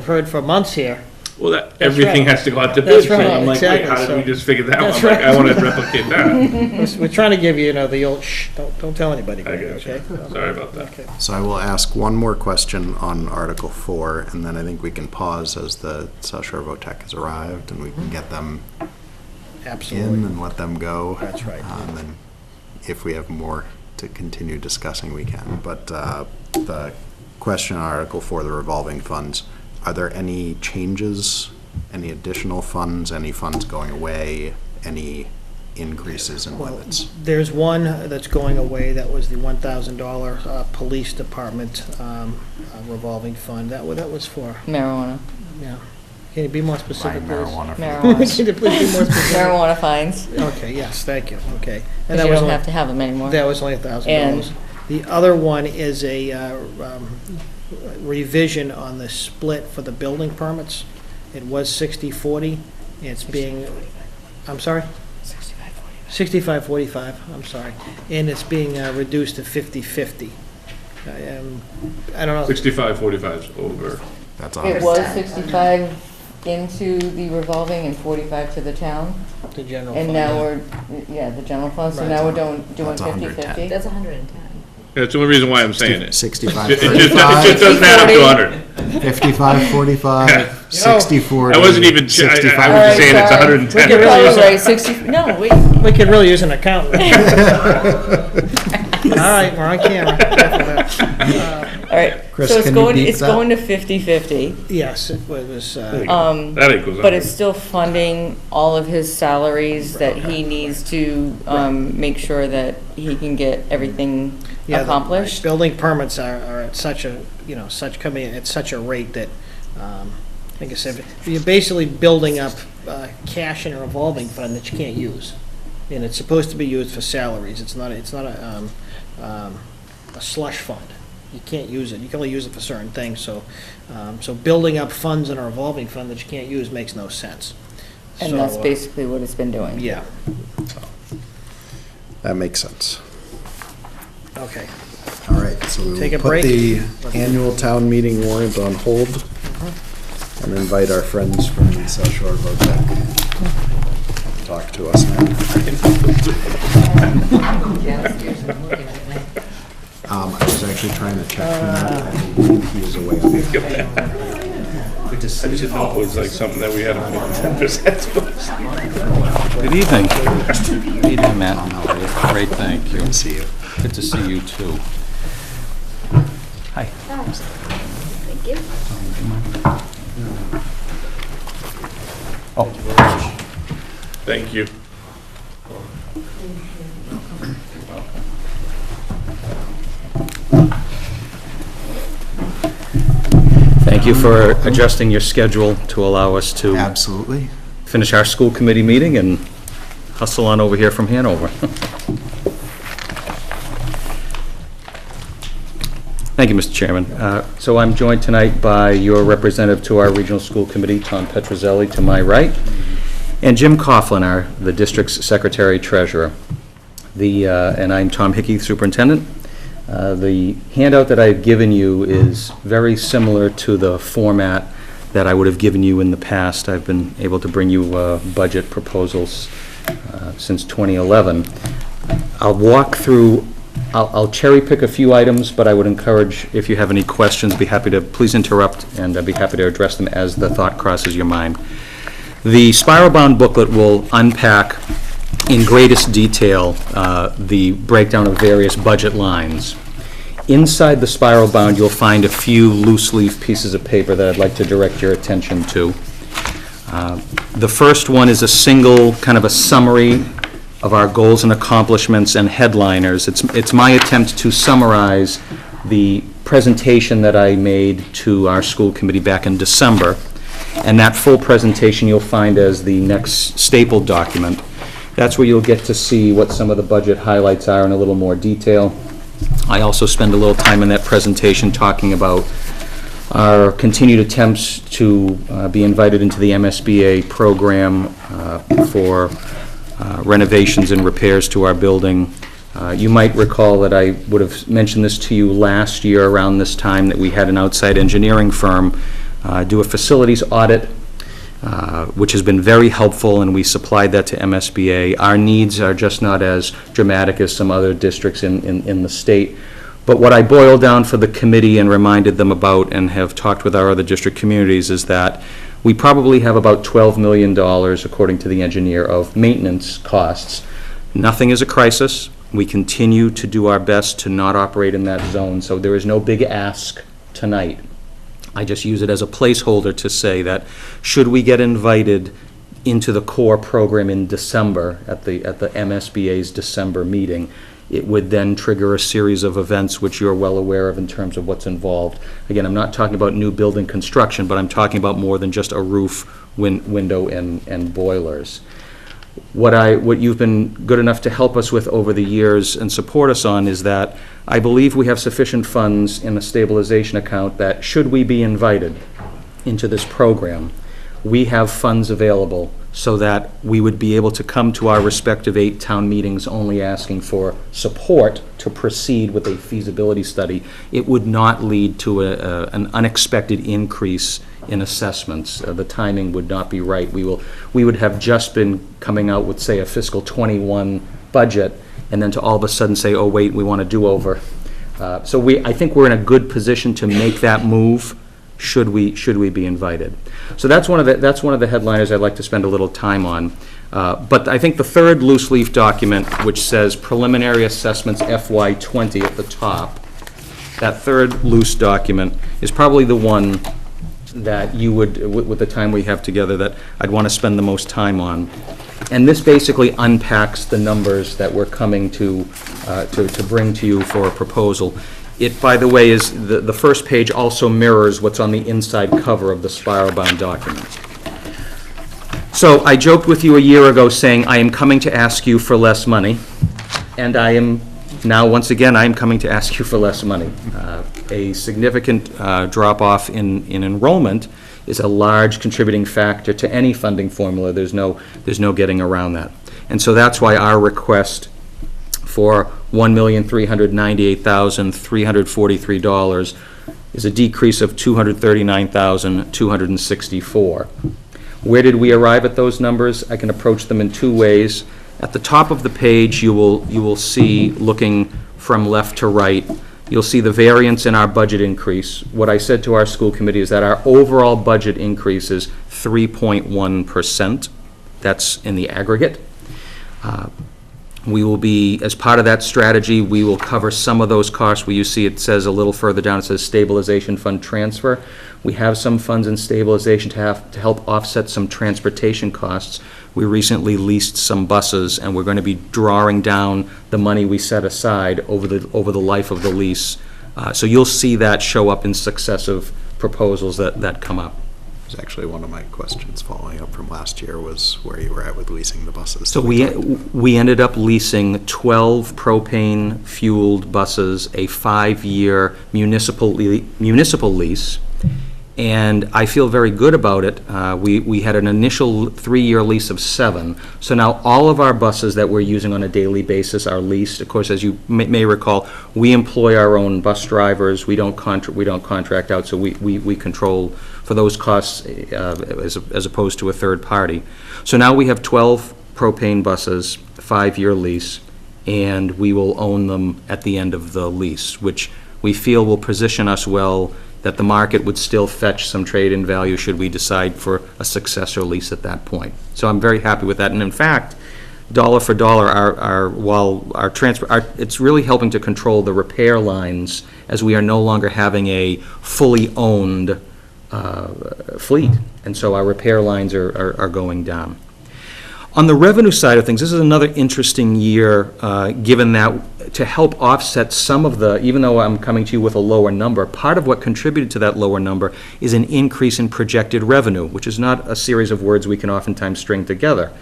heard for months here, Well, that, That's everything right. has to go out to That's bid, so right, I'm like, wait, exactly, how did we so- just figure that one? That's I'm like, right. I want to replicate that. we're trying to give you, you know, the old, shh, don't tell anybody, I Greg, got you. okay? Sorry about that. Okay. So I will ask one more question on Article 4, and then I think we can pause as the South Shore VOTEC has arrived, and we can get them in Absolutely. and let them go. That's right. And if we have more to continue discussing, we can. But the question on Article 4, the revolving funds, are there any changes, any additional funds, any funds going away, any increases in Well, limits? there's one that's going away, that was the $1,000 police department revolving fund. That was for, Marijuana. yeah. Can you be more specific, please? Marijuana. Marijuana. Can you please be more specific? Marijuana fines. Okay, yes, thank you, okay. And Because that you was don't only- have to have them anymore. That was only $1,000. And- The other one is a revision on the split for the building permits. It was 60/40, it's being, I'm sorry? 65/45, I'm sorry. And it's being reduced to 50/50. I don't know. 65/45 is over. That's It 100. was 65 into the revolving and 45 to the town. The general And fund, now yeah. we're, the general fund, so Right. now we're doing That's 110. 50/50. That's 110. That's the only reason why I'm saying it. 65, It just 35, doesn't add up to 100. 55, 45, 60, 40. I wasn't even, I 65. was All right, just saying it's sorry. 110. You're really Probably using- right, 60, no, wait. We could really use an accountant. All right, we're on camera. All right, Chris, so it's can you going, beat it's that? going to 50/50. Yes, it was, That equals But 100. it's still funding all of his salaries that he needs to make sure that he can get everything Yeah, accomplished. Building permits are at such a, coming in at such a rate that, like I said, you're basically building up cash in a revolving fund that you can't use. And it's supposed to be used for salaries. It's not a slush fund. You can't use it. You can only use it for certain things. So building up funds in a revolving fund that you can't use makes no sense. And So, that's basically what it's been doing. Yeah, That makes sense. okay. All right, so we Take a will put break. the annual town meeting warrant on hold and invite our friends from the South Shore Votek to talk to us now. I was actually trying to check him out. I believe he is away on vacation. I should know it was like something that we had on 10% Good evening. Good evening, Matt. How are you? Great, thank you. Good to see you. Good to see you, too. Hi. Thank you. Oh, Thank you. thank you for adjusting your schedule to allow us to Absolutely. finish our school committee meeting and hustle on over here from Hanover. Thank you, Mr. Chairman. So I'm joined tonight by your representative to our regional school committee, Tom Petrozelli, to my right, and Jim Coughlin, the district's secretary treasurer. And I'm Tom Hickey, superintendent. The handout that I've given you is very similar to the format that I would have given you in the past. I've been able to bring you budget proposals since 2011. I'll walk through, I'll cherry pick a few items, but I would encourage, if you have any questions, be happy to, please interrupt, and I'd be happy to address them as the thought crosses your mind. The spiral-bound booklet will unpack in greatest detail the breakdown of various budget lines. Inside the spiral bound, you'll find a few loose leaf pieces of paper that I'd like to direct your attention to. The first one is a single, kind of a summary of our goals and accomplishments and headliners. It's my attempt to summarize the presentation that I made to our school committee back in December, and that full presentation you'll find as the next stapled document. That's where you'll get to see what some of the budget highlights are in a little more detail. I also spend a little time in that presentation talking about our continued attempts to be invited into the MSBA program for renovations and repairs to our building. You might recall that I would have mentioned this to you last year around this time, that we had an outside engineering firm do a facilities audit, which has been very helpful, and we supplied that to MSBA. Our needs are just not as dramatic as some other districts in the state. But what I boiled down for the committee and reminded them about, and have talked with our other district communities, is that we probably have about $12 million, according to the engineer, of maintenance costs. Nothing is a crisis. We continue to do our best to not operate in that zone, so there is no big ask tonight. I just use it as a placeholder to say that should we get invited into the core program in December at the MSBA's December meeting, it would then trigger a series of events which you're well aware of in terms of what's involved. Again, I'm not talking about new building construction, but I'm talking about more than just a roof, window, and boilers. What you've been good enough to help us with over the years and support us on is that I believe we have sufficient funds in the stabilization account that should we be invited into this program, we have funds available so that we would be able to come to our respective 8 town meetings only asking for support to proceed with a feasibility study. It would not lead to an unexpected increase in assessments. The timing would not be right. We would have just been coming out with, say, a fiscal '21 budget, and then to all of a sudden say, oh wait, we want a do-over. So I think we're in a good position to make that move should we be invited. So that's one of the headliners I'd like to spend a little time on. But I think the third loose leaf document, which says preliminary assessments FY20 at the top, that third loose document is probably the one that you would, with the time we have together, that I'd want to spend the most time on. And this basically unpacks the numbers that we're coming to bring to you for a proposal. It, by the way, is, the first page also mirrors what's on the inside cover of the spiral-bound document. So I joked with you a year ago saying I am coming to ask you for less money, and I am now, once again, I am coming to ask you for less money. A significant drop-off in enrollment is a large contributing factor to any funding formula. There's no getting around that. And so that's why our request for $1,398,343 is a decrease of $239,264. Where did we arrive at those numbers? I can approach them in two ways. At the top of the page, you will see, looking from left to right, you'll see the variance in our budget increase. What I said to our school committee is that our overall budget increase is 3.1%. That's in the aggregate. We will be, as part of that strategy, we will cover some of those costs where you see it says a little further down, it says stabilization fund transfer. We have some funds in stabilization to help offset some transportation costs. We recently leased some buses, and we're going to be drawing down the money we set aside over the life of the lease. So you'll see that show up in successive proposals that come up. It was actually one of my questions following up from last year was where you were at with leasing the buses. So we ended up leasing 12 propane-fueled buses, a 5-year municipal lease, and I feel very good about it. We had an initial 3-year lease of 7, so now all of our buses that we're using on a daily basis are leased. Of course, as you may recall, we employ our own bus drivers. We don't contract out, so we control for those costs as opposed to a third party. So now we have 12 propane buses, 5-year lease, and we will own them at the end of the lease, which we feel will position us well, that the market would still fetch some trade-in value should we decide for a successor lease at that point. So I'm very happy with that. And in fact, dollar for dollar, it's really helping to control the repair lines as we are no longer having a fully owned fleet. And so our repair lines are going down. On the revenue side of things, this is another interesting year, given that to help offset some of the, even though I'm coming to you with a lower number, part of what contributed to that lower number is an increase in projected revenue, which is not a series of words we can oftentimes string together.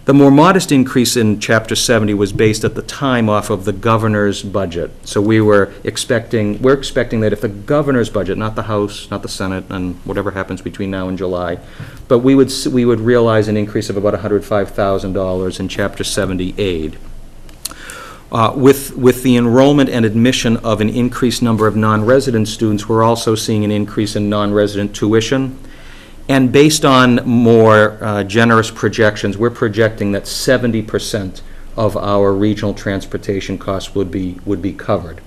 The more modest increase in Chapter 70 was based at the time off of the governor's budget. So we're expecting that if the governor's budget, not the House, not the Senate, and whatever happens between now and July, but we would realize an increase of about $105,000 in Chapter 70 aid. With the enrollment and admission of an increased number of non-resident students, we're also seeing an increase in non-resident tuition. And based on more generous projections, we're projecting that 70% of our regional transportation costs would be covered.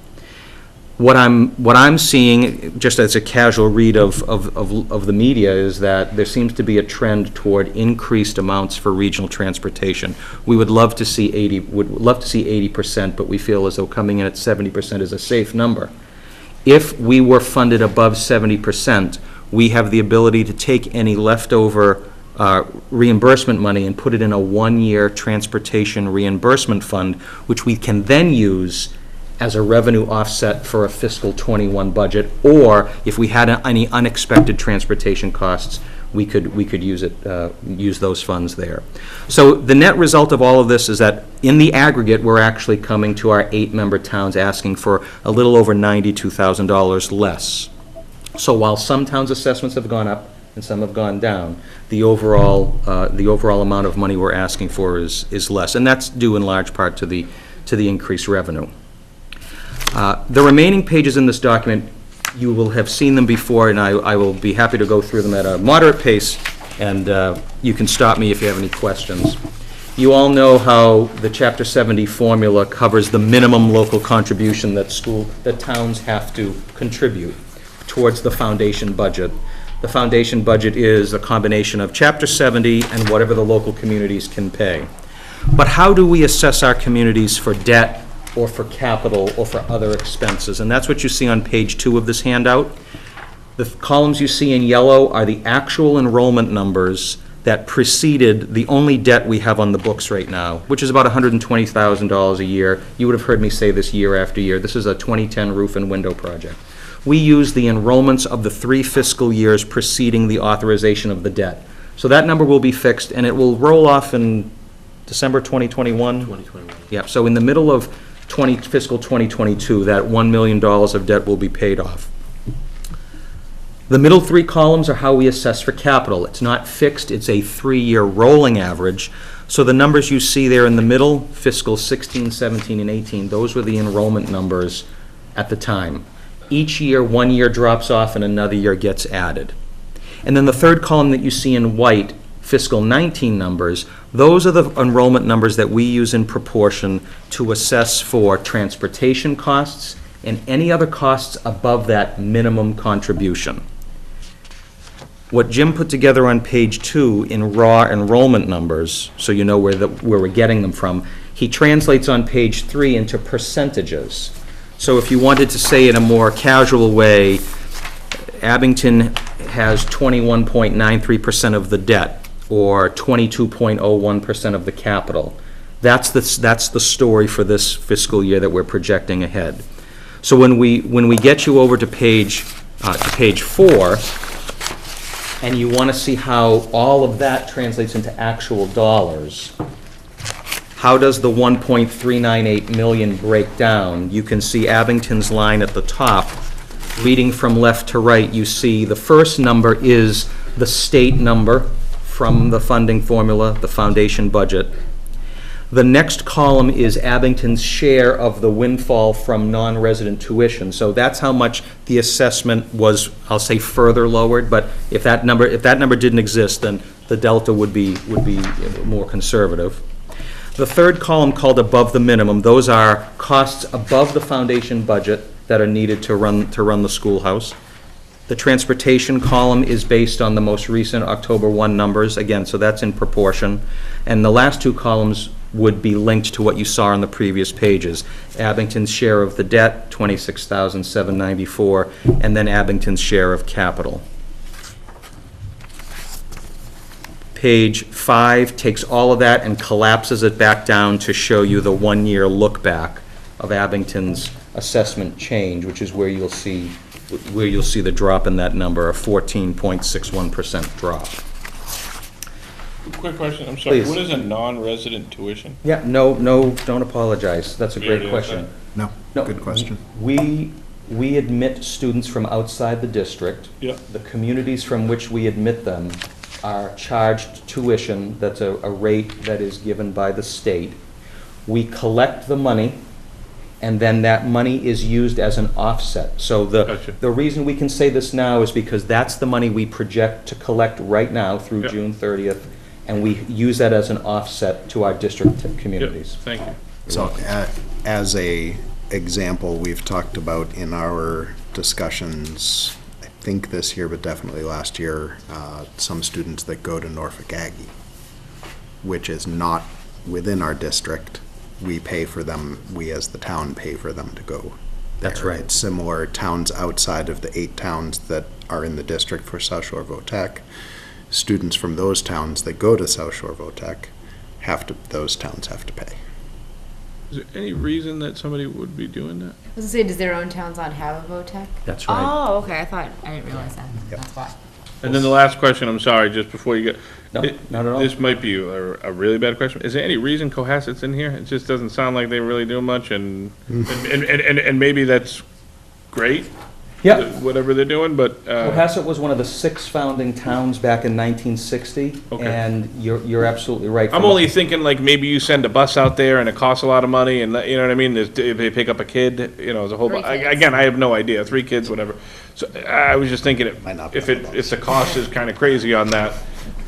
What I'm seeing, just as a casual read of the media, is that there seems to be a trend toward increased amounts for regional transportation. We would love to see 80%, but we feel as though coming in at 70% is a safe number. If we were funded above 70%, we have the ability to take any leftover reimbursement money and put it in a 1-year transportation reimbursement fund, which we can then use as a revenue offset for a fiscal '21 budget, or if we had any unexpected transportation costs, we could use those funds there. So the net result of all of this is that in the aggregate, we're actually coming to our 8-member towns asking for a little over $92,000 less. So while some towns' assessments have gone up and some have gone down, the overall amount of money we're asking for is less, and that's due in large part to the increased revenue. The remaining pages in this document, you will have seen them before, and I will be happy to go through them at a moderate pace, and you can stop me if you have any questions. You all know how the Chapter 70 formula covers the minimum local contribution that towns have to contribute towards the foundation budget. The foundation budget is a combination of Chapter 70 and whatever the local communities can pay. But how do we assess our communities for debt or for capital or for other expenses? And that's what you see on page 2 of this handout. The columns you see in yellow are the actual enrollment numbers that preceded the only debt we have on the books right now, which is about $120,000 a year. You would have heard me say this year after year. This is a 2010 roof and window project. We use the enrollments of the 3 fiscal years preceding the authorization of the debt. So that number will be fixed, and it will roll off in December 2021? 2021. Yeah, so in the middle of fiscal 2022, that $1 million of debt will be paid off. The middle 3 columns are how we assess for capital. It's not fixed, it's a 3-year rolling average. So the numbers you see there in the middle, fiscal 16, 17, and 18, those were the enrollment numbers at the time. Each year, 1 year drops off and another year gets added. And then the 3rd column that you see in white, fiscal 19 numbers, those are the enrollment numbers that we use in proportion to assess for transportation costs and any other costs above that minimum contribution. What Jim put together on page 2 in raw enrollment numbers, so you know where we're getting them from, he translates on page 3 into percentages. So if you wanted to say in a more casual way, Abington has 21.93% of the debt, or 22.01% of the capital. That's the story for this fiscal year that we're projecting ahead. So when we get you over to page 4, and you want to see how all of that translates into actual dollars, how does the 1.398 million break down? You can see Abington's line at the top. Reading from left to right, you see the first number is the state number from the funding formula, the foundation budget. The next column is Abington's share of the windfall from non-resident tuition. So that's how much the assessment was, I'll say, further lowered. But if that number didn't exist, then the delta would be more conservative. The 3rd column, called above the minimum, those are costs above the foundation budget that are needed to run the schoolhouse. The transportation column is based on the most recent October 1 numbers, again, so that's in proportion. And the last 2 columns would be linked to what you saw on the previous pages. Abington's share of the debt, $26,794, and then Abington's share of capital. Page 5 takes all of that and collapses it back down to show you the 1-year look back of Abington's assessment change, which is where you'll see the drop in that number, a 14.61% drop. Quick question, I'm sorry, Please. what is a non-resident tuition? Yeah, no, don't apologize. That's a great question. No, good question. We admit students from outside the district. Yeah. The communities from which we admit them are charged tuition. That's a rate that is given by the state. We collect the money, and then that money is used as an offset. So Gotcha. the reason we can say this now is because that's the money we project to collect right now through Yep. June 30th, and we use that as an offset to our district communities. Yep, thank you. So as a example, we've talked about in our discussions, I think this year, but definitely last year, some students that go to Norfolk Aggie, which is not within our district. We pay for them, we as the town pay for them to go. That's there. right. It's similar, towns outside of the 8 towns that are in the district for South Shore VOTEC. Students from those towns that go to South Shore VOTEC those towns have to pay. Is there any reason that somebody would be doing that? I was gonna say, does their own towns not have a VOTEC? That's right. Oh, okay, I didn't realize that. Yep. That's why. And then the last question, I'm sorry, just before you get. No, not at all. This might be a really bad question. Is there any reason Cohasset's in here? It just doesn't sound like they really do much, and maybe that's great. Yeah. Whatever they're doing, but. Cohasset was one of the 6 founding towns back in 1960, Okay. and you're absolutely right. I'm only thinking like maybe you send a bus out there and it costs a lot of money, and you know what I mean? If they pick up a kid, you know, there's a whole. 3 kids. Again, I have no idea. 3 kids, whatever. So I was just thinking, Might not be if on the bus. the cost is kind of crazy on that,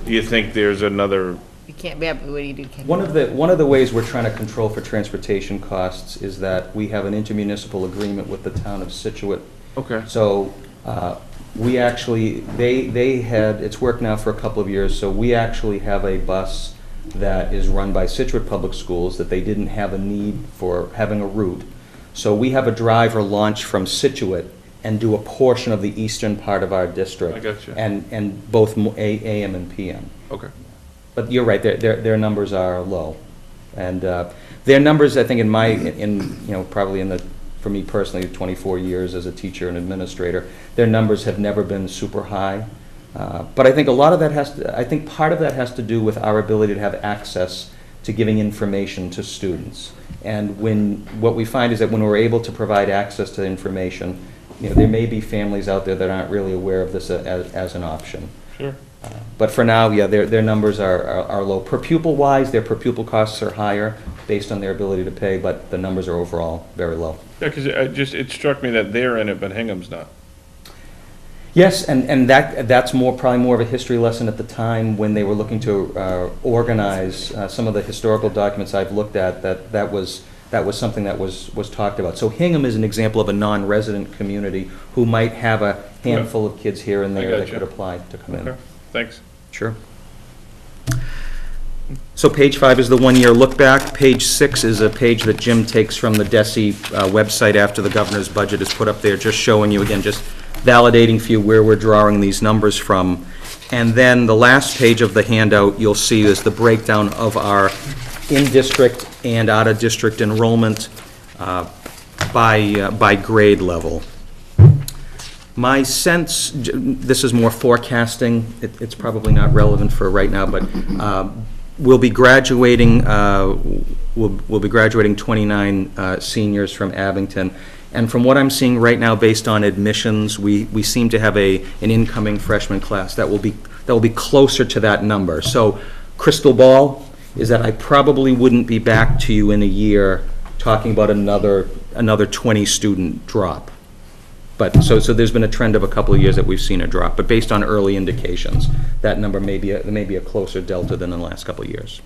do you think there's another? You can't, yeah, but what do you do? One of the ways we're trying to control for transportation costs is that we have an intermunicipal agreement with the town of Situate. Okay. So we actually, they had, it's worked now for a couple of years, so we actually have a bus that is run by Situate Public Schools that they didn't have a need for having a route. So we have a driver launch from Situate and do a portion of the eastern part of our district. I gotcha. And both AM and PM. Okay. but you're right, their numbers are low. And their numbers, I think, probably in the, for me personally, 24 years as a teacher and administrator, their numbers have never been super high. But I think a lot of that part of that has to do with our ability to have access to giving information to students. And what we find is that when we're able to provide access to information, there may be families out there that aren't really aware of this as an option. Sure. But for now, yeah, their numbers are low. Per pupil wise, their per pupil costs are higher based on their ability to pay, but the numbers are overall very low. Yeah, because it struck me that they're in it, but Hingham's not. Yes, and that's probably more of a history lesson at the time when they were looking to organize some of the historical documents I've looked at, that was something that was talked about. So Hingham is an example of a non-resident community who might have a handful of kids here and there that could apply to come in. Okay, thanks. Sure. So page 5 is the one-year look back. Page 6 is a page that Jim takes from the DESI website after the governor's budget is put up there, just showing you, again, just validating for you where we're drawing these numbers from. And then the last page of the handout you'll see is the breakdown of our in-district and out-of-district enrollment by grade level. My sense, this is more forecasting, it's probably not relevant for right now, but we'll be graduating 29 seniors from Abington. And from what I'm seeing right now, based on admissions, we seem to have an incoming freshman class that will be closer to that number. So, crystal ball is that I probably wouldn't be back to you in a year talking about another 20 student drop. But so there's been a trend of a couple of years that we've seen a drop. But based on early indications, that number may be a closer delta than in the last couple of years.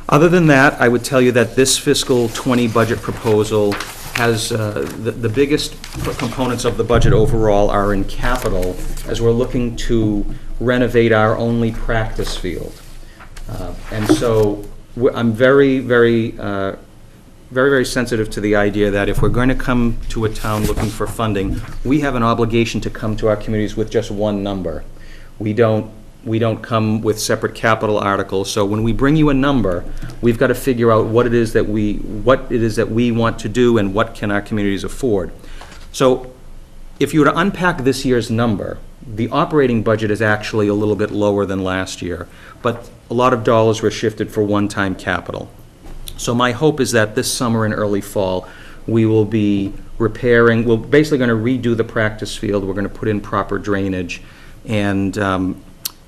Other than that, I would tell you that this fiscal 20 budget proposal has the biggest components of the budget overall are in capital, as we're looking to renovate our only practice field. And so I'm very, very, very, very sensitive to the idea that if we're going to come to a town looking for funding, we have an obligation to come to our communities with just one number. We don't come with separate capital articles. So when we bring you a number, we've got to figure out what it is that we want to do and what can our communities afford. So if you were to unpack this year's number, the operating budget is actually a little bit lower than last year, but a lot of dollars were shifted for one-time capital. So my hope is that this summer and early fall, we will be repairing, we're basically going to redo the practice field, we're going to put in proper drainage, and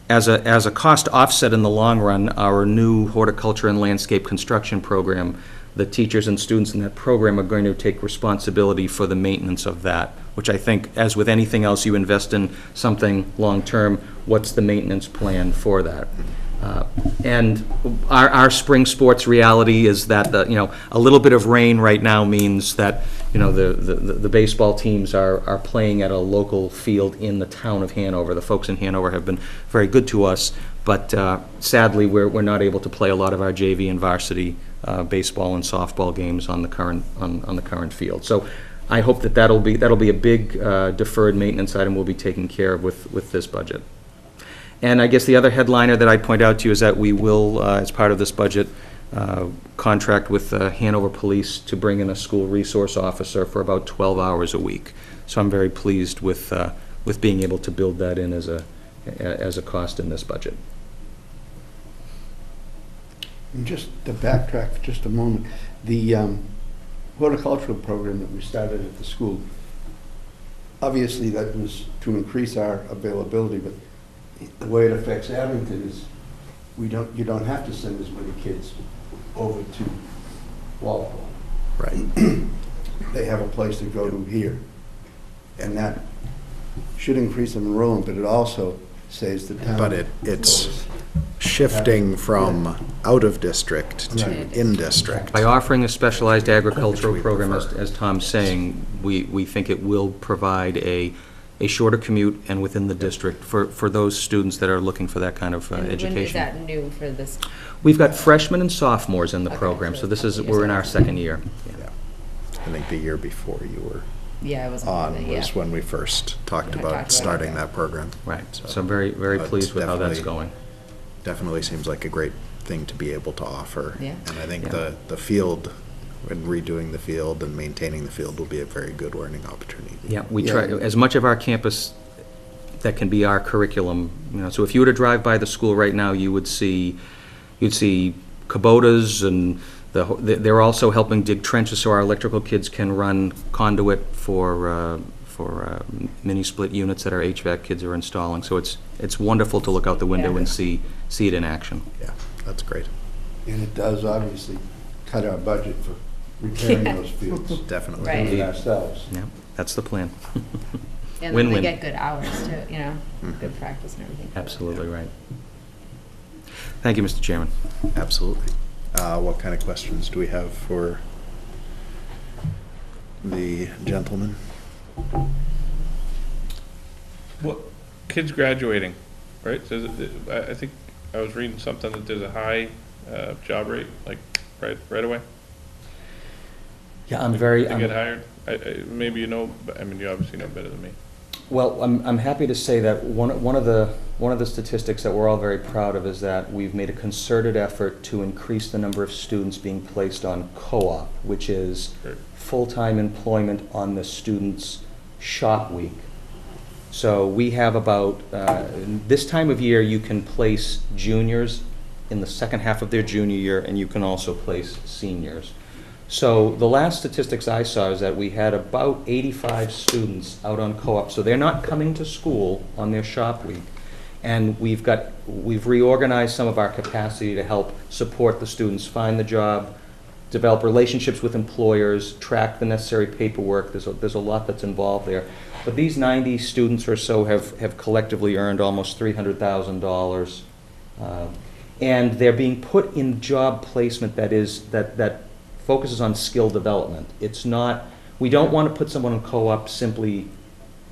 as a cost offset in the long run, our new horticulture and landscape construction program, the teachers and students in that program are going to take responsibility for the maintenance of that, which I think, as with anything else, you invest in something long-term, what's the maintenance plan for that? And our spring sports reality is that a little bit of rain right now means that the baseball teams are playing at a local field in the town of Hanover. The folks in Hanover have been very good to us, but sadly we're not able to play a lot of our JV and varsity baseball and softball games on the current field. So I hope that'll be a big deferred maintenance item we'll be taking care of with this budget. And I guess the other headliner that I'd point out to you is that we will, as part of this budget, contract with Hanover Police to bring in a school resource officer for about 12 hours a week. So I'm very pleased with being able to build that in as a cost in this budget. And just to backtrack for just a moment, the horticultural program that we started at the school, obviously that was to increase our availability, but the way it affects Abington is you don't have to send as many kids over to Walpole. Right. They have a place to go to here. And that should increase enrollment, but it also saves the town. But it's shifting from out of district to in district. By offering a specialized agricultural Which we program, prefer. as Tom's saying, we think it will provide a shorter commute and within the district for those students that are looking for that kind of education. When is that new for this? We've got freshmen and sophomores in the Okay, program, so so this is, years we're in our old. second year. Yeah. I think the year before you were Yeah, I was on was when we first talked Yeah, about talked about starting it. that program. Right, so I'm very, very But pleased with how that's definitely- going. definitely seems like a great thing to be able to offer. Yeah. And I think Yeah. the field, and redoing the field and maintaining the field will be a very good learning opportunity. Yeah, we try, as much of our campus that can be our curriculum, so if you were to drive by the school right now, you'd see Kubotas, and they're also helping dig trenches so our electrical kids can run conduit for mini-split units that our HVAC kids are installing. So it's wonderful to look out the window and see it in action. Yeah, that's great. And it does obviously cut our budget for repairing those fields. Definitely. Right. Do it ourselves. Yeah, that's the plan. And then Win-win. they get good hours too, good practice and everything. Absolutely right. Thank you, Mr. Chairman. Absolutely. What kind of questions do we have for the gentleman? What, kids graduating, right? So I think I was reading something that there's a high job rate, like right away. Yeah, I'm very. They get hired. Maybe you know, but I mean, you obviously know better than me. Well, I'm happy to say that one of the statistics that we're all very proud of is that we've made a concerted effort to increase the number of students being placed on co-op, which is full-time employment on the student's shop week. So we have about, this time of year, you can place juniors in the second half of their junior year, and you can also place seniors. So the last statistics I saw is that we had about 85 students out on co-op. So they're not coming to school on their shop week. And we've reorganized some of our capacity to help support the students find the job, develop relationships with employers, track the necessary paperwork. There's a lot that's involved there. But these 90 students or so have collectively earned almost $300,000. And they're being put in job placement that focuses on skill development. It's not, we don't want to put someone on co-op simply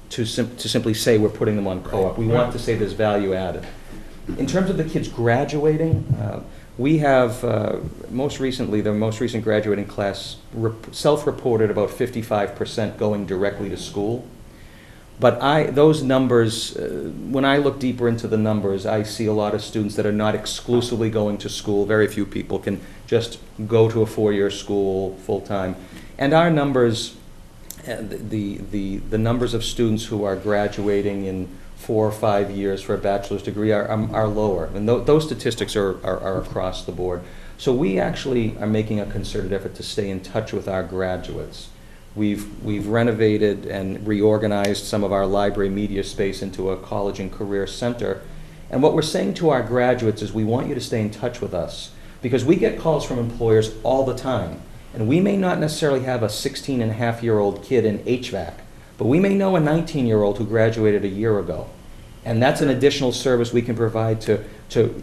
to simply say we're putting them on co-op. We want to say there's value added. In terms of the kids graduating, we have, most recently, the most recent graduating class self-reported about 55% going directly to school. But those numbers, when I look deeper into the numbers, I see a lot of students that are not exclusively going to school. Very few people can just go to a four-year school full-time. And our numbers, the numbers of students who are graduating in 4 or 5 years for a bachelor's degree are lower. And those statistics are across the board. So we actually are making a concerted effort to stay in touch with our graduates. We've renovated and reorganized some of our library media space into a college and career center. And what we're saying to our graduates is we want you to stay in touch with us, because we get calls from employers all the time. And we may not necessarily have a 16-and-a-half-year-old kid in HVAC, but we may know a 19-year-old who graduated a year ago. And that's an additional service we can provide to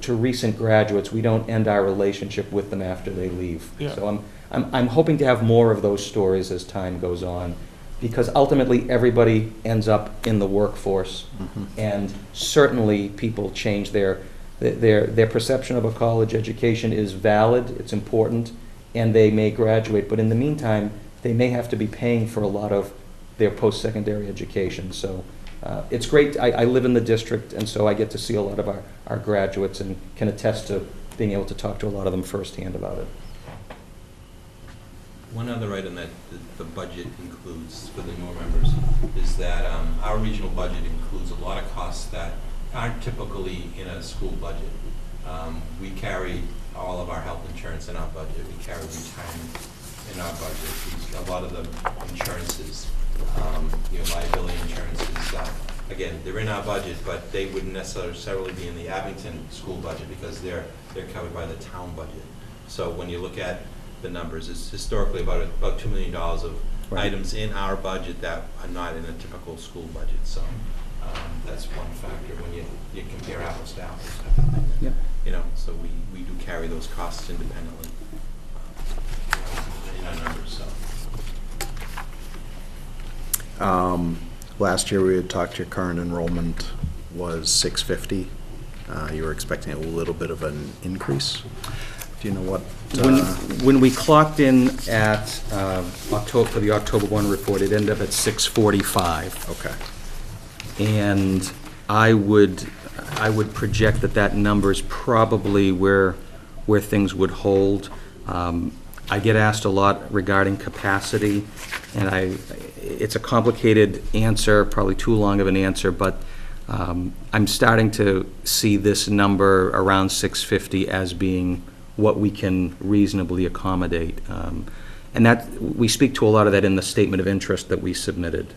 recent graduates. We don't end our relationship with them after they leave. Yeah. So I'm hoping to have more of those stories as time goes on, because ultimately everybody ends up in the workforce, and certainly people change their perception of a college education is valid, it's important, and they may graduate, but in the meantime, they may have to be paying for a lot of their post-secondary education. So it's great. I live in the district, and so I get to see a lot of our graduates and can attest to being able to talk to a lot of them firsthand about it. One other item that the budget includes for the newer members is that our regional budget includes a lot of costs that aren't typically in a school budget. We carry all of our health insurance in our budget. We carry retirement in our budget. A lot of the insurances, liability insurances, again, they're in our budget, but they wouldn't necessarily be in the Abington school budget because they're covered by the town budget. So when you look at the numbers, it's historically about $2 million of items in our budget that are not in a typical school budget. So that's one factor when you compare apples to apples. Yep. So we do carry those costs independently in our numbers. So. Last year we had talked, your current enrollment was 650. You were expecting a little bit of an increase. Do you know what? When we clocked in at for the October 1 report, it ended up at 645. Okay. And I would I would project that that number is probably where things would hold. I get asked a lot regarding capacity, and it's a complicated answer, probably too long of an answer, but I'm starting to see this number around 650 as being what we can reasonably accommodate. And that, we speak to a lot of that in the statement of interest that we submitted.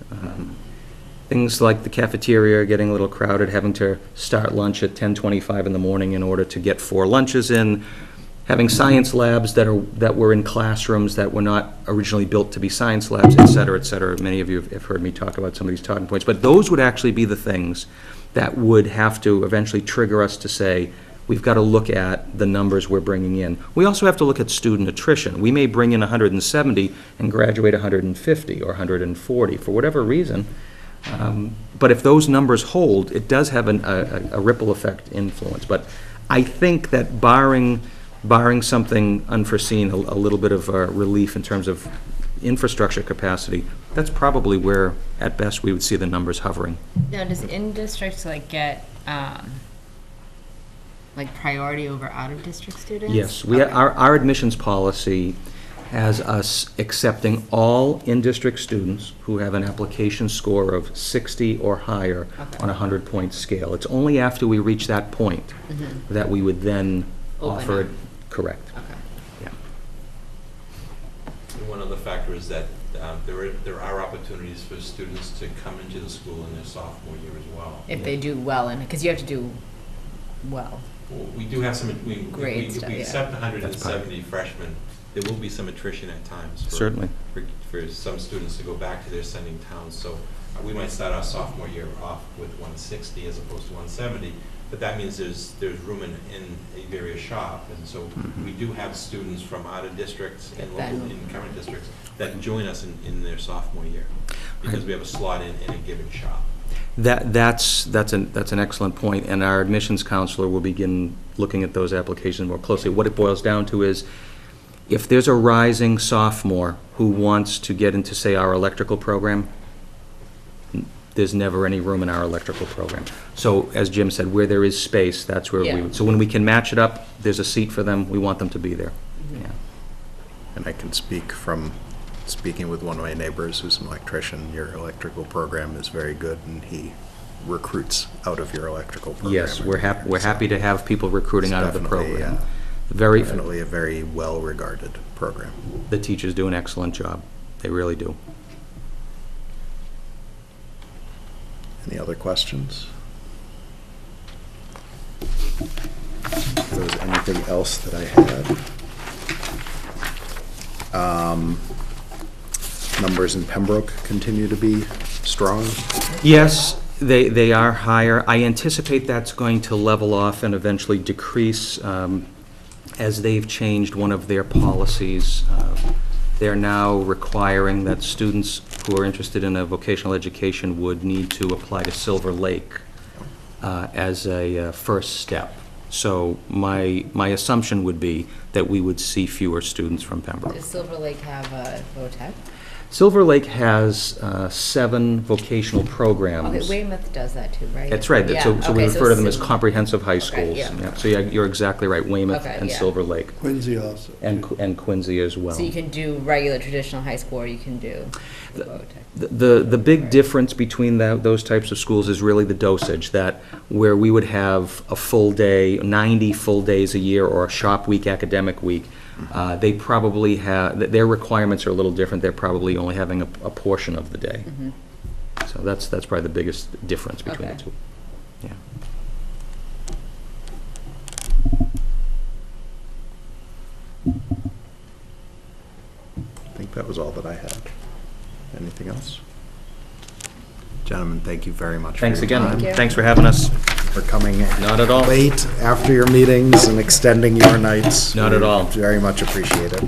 Things like the cafeteria getting a little crowded, having to start lunch at 10:25 in the morning in order to get 4 lunches in, having science labs that were in classrooms that were not originally built to be science labs, et cetera, et cetera. Many of you have heard me talk about some of these talking points, but those would actually be the things that would have to eventually trigger us to say, we've got to look at the numbers we're bringing in. We also have to look at student attrition. We may bring in 170 and graduate 150 or 140 for whatever reason. But if those numbers hold, it does have a ripple effect influence. But I think that barring something unforeseen, a little bit of relief in terms of infrastructure capacity, that's probably where, at best, we would see the numbers hovering. Now, does in-districts get priority over out-of-district students? Yes, our admissions policy has us accepting all in-district students who have an application score of 60 or higher on a 100-point scale. It's only after we reach that point that we would then offer it. Correct. Okay. Yeah. And one other factor is that there are opportunities for students to come into the school in their sophomore year as well. If they do well, because you have to do well. We do have some, we Stuff, accept 170 freshmen. There will be some attrition at times. Certainly. For some students to go back to their sending towns. So we might start our sophomore year off with 160 as opposed to 170, but that means there's room in various shop. And so we do have students from out of districts and local in current districts that join us in their sophomore year because we have a slot in a given shop. That's an excellent point, and our admissions counselor will begin looking at those applications more closely. What it boils down to is, if there's a rising sophomore who wants to get into, say, our electrical program, there's never any room in our electrical program. So, as Jim said, where there is space, that's where we would. So when we can match it up, there's a seat for them, we want them to be there. Yeah. And I can speak from speaking with one of my neighbors who's an electrician. Your electrical program is very good, and he recruits out of your electrical program. Yes, we're happy to have people recruiting out of the program. Definitely a very well-regarded program. The teachers do an excellent job. They really do. Any other questions? If there was anything else that I had. Numbers in Pembroke continue to be strong. Yes, they are higher. I anticipate that's going to level off and eventually decrease as they've changed one of their policies. They're now requiring that students who are interested in a vocational education would need to apply to Silver Lake as a first step. So my assumption would be that we would see fewer students from Pembroke. Does Silver Lake have a VOTEC? Silver Lake has 7 vocational programs. Okay, Weymouth does that too, right? That's right. Yeah. So we refer to them as similar. comprehensive high Okay, schools. yeah. So you're exactly right, Weymouth and Silver Lake. Quincy also. And Quincy as well. So you can do regular traditional high school, or you can do the VOTEC. The big difference between those types of schools is really the dosage, that where we would have a full day, 90 full days a year, or a shop week, academic week, they probably have, their requirements are a little different. They're probably only having a portion of the day. So that's probably the biggest difference between the two. Yeah. I think that was all that I had. Anything else? Gentlemen, thank you very much. Thanks for your again. time. Thank you. Thanks for having us. For coming Not at all. late after your meetings and extending your nights. Not at all. We very much appreciate it.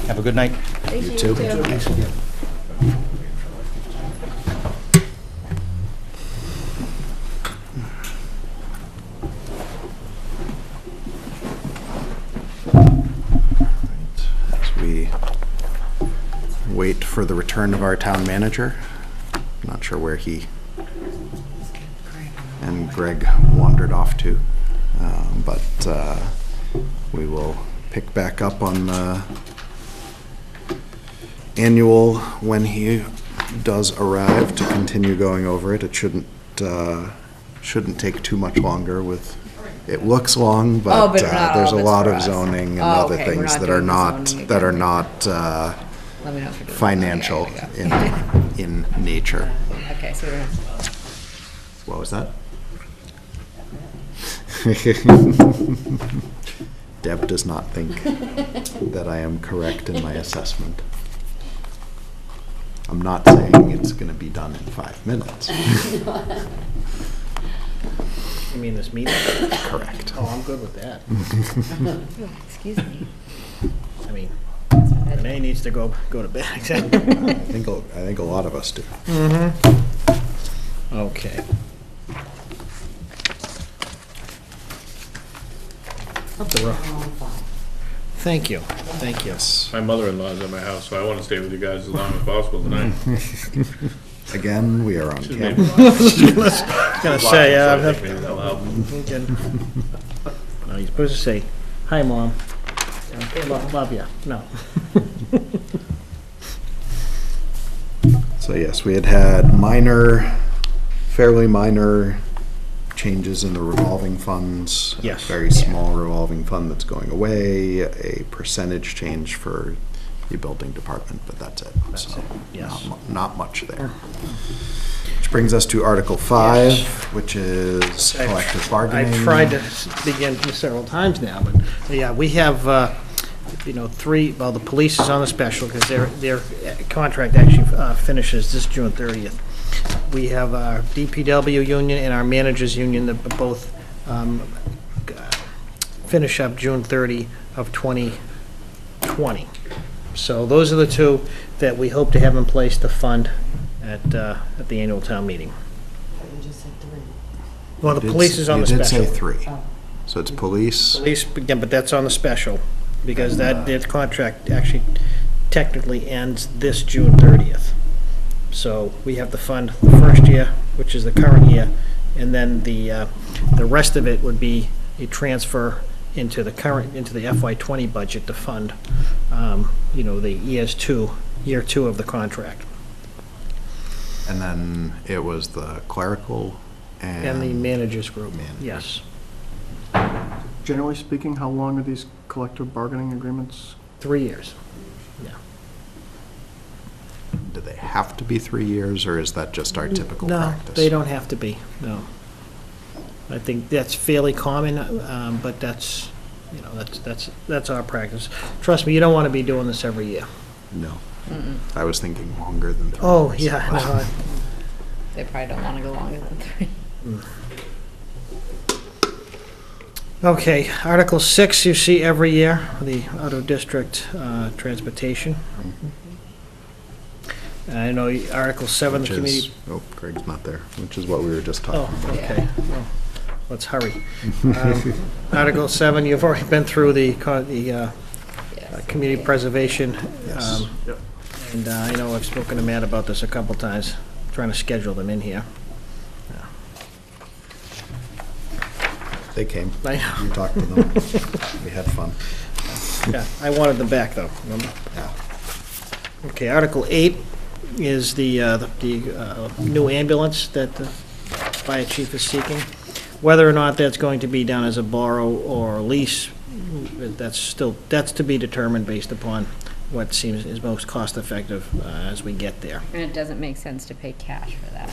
Have a good night. Thank you. You too. wait for the return of our town manager. Not sure where he and Greg wandered off to. But we will pick back up on the annual when he does arrive to continue going over it. It shouldn't take too much longer with, it looks long, but but not there's a all of it's lot for of us. zoning and Oh, other okay, we're things not that are doing the not, zoning that are again. not Let me know if you're doing. financial in nature. Okay, so we're gonna. What was that? Deb does not think that I am correct in my assessment. I'm not saying it's going to be done in 5 minutes. You mean this meeting? Correct. Oh, I'm good with that. Excuse me. I mean, Renee needs to go to bed. I think a lot of us do. Okay. Up the road. Thank you. Thank you. My mother-in-law's at my house, so I want to stay with you guys as long as possible tonight. Again, we are on She's camera. maybe- Gonna say, So I think maybe that'll help. No, you're supposed to say, "Hi, Mom. Love you." No. So yes, we had fairly minor changes in the revolving funds. Yes. A very small revolving fund that's going away, a percentage change for the building department, but that's it. That's So it, yes. not much there. Which brings us to Article 5, which is collective bargaining. I've tried to begin several times now, but, yeah, we have, the police is on the special, because their contract actually finishes this June 30th. We have our DPW union and our managers union that both finish up June 30 of 2020. So those are the two that we hope to have in place to fund at the annual town meeting. You just said 3. Well, the police is on the You special. did say 3. So it's police. Police, again, but that's on the special, because their contract actually technically ends this June 30th. So we have to fund the first year, which is the current year, and then the rest of it would be a transfer into the FY20 budget to fund, the year two of the contract. And then it was the clerical And the managers group, Managers. yes. Generally speaking, how long are these collective bargaining agreements? 3 years. Do they have to be 3 years, or is that just our typical No, practice? they don't have to be, no. I think that's fairly common, but that's our practice. Trust me, you don't want to be doing this every year. No. I was thinking longer than 3 Oh, years. yeah, no, They probably don't want to go longer than 3. Okay, Article 6 you see every year, the out-of-district transportation. I know Article 7, the Which committee... is, oh, Greg's not there, which is what we were just talking Oh, about. okay, well, let's hurry. Article 7, you've already been through the community preservation. Yes. And I know I've spoken to Matt about this a couple times, trying to schedule them in here. They came. I know. We talked to them. We had fun. Yeah, I wanted them back, though, remember? Yeah. Okay, Article 8 is the new ambulance that the fire chief is seeking. Whether or not that's going to be done as a borrow or lease, that's to be determined based upon what seems is most cost-effective as we get there. And it doesn't make sense to pay cash for that,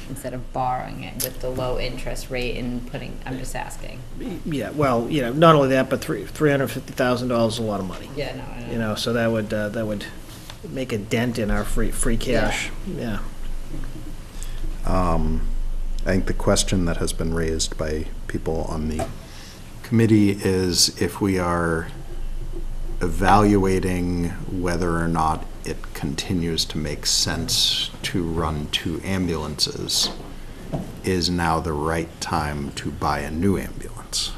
instead of borrowing it with the low interest rate and I'm just asking. Yeah, well, not only that, but $350,000 is a lot of money. Yeah, no, I know. So that would make a dent in our free cash, yeah. I think the question that has been raised by people on the committee is if we are evaluating whether or not it continues to make sense to run 2 ambulances, is now the right time to buy a new ambulance?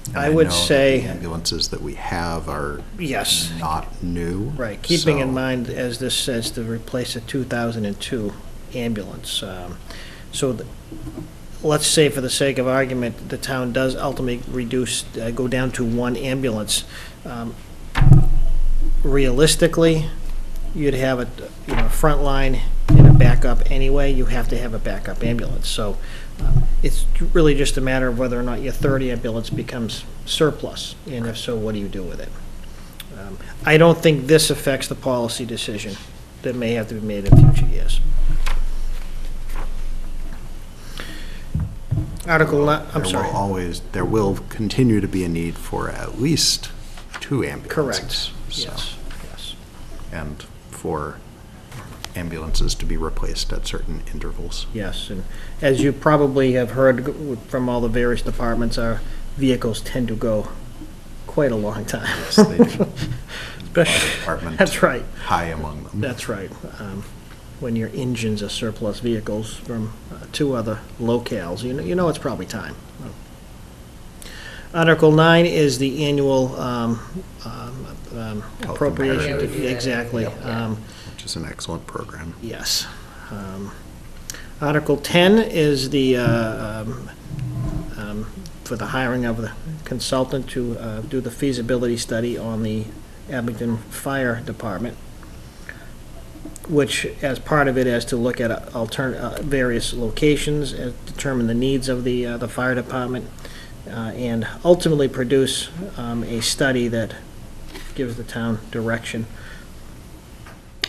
And I would know that say- the ambulances that we have are Yes. not new. Right, keeping in so- mind, as this says, to replace a 2002 ambulance. So let's say, for the sake of argument, the town does ultimately reduce, go down to one ambulance. Realistically, you'd have a front line and a backup anyway. You have to have a backup ambulance. So it's really just a matter of whether or not your third ambulance becomes surplus, and if so, what do you do with it? I don't think this affects the policy decision that may have to be made in future years. There will continue to be a need for at least 2 ambulances. Correct, So- yes. And for ambulances to be replaced at certain intervals. Yes, and as you probably have heard from all the various departments, our vehicles tend to go quite a long time. Yes, they do. Especially- Department That's right, high among them. that's right. When your engines are surplus vehicles from 2 other locales, you know it's probably time. Article 9 is the annual appropriation. Heritage. Exactly. Which is an excellent program. Yes. Article 10 is the, for the hiring of the consultant to do the feasibility study on the Abington Fire Department, which, as part of it, is to look at various locations, determine the needs of the fire department, and ultimately produce a study that gives the town direction.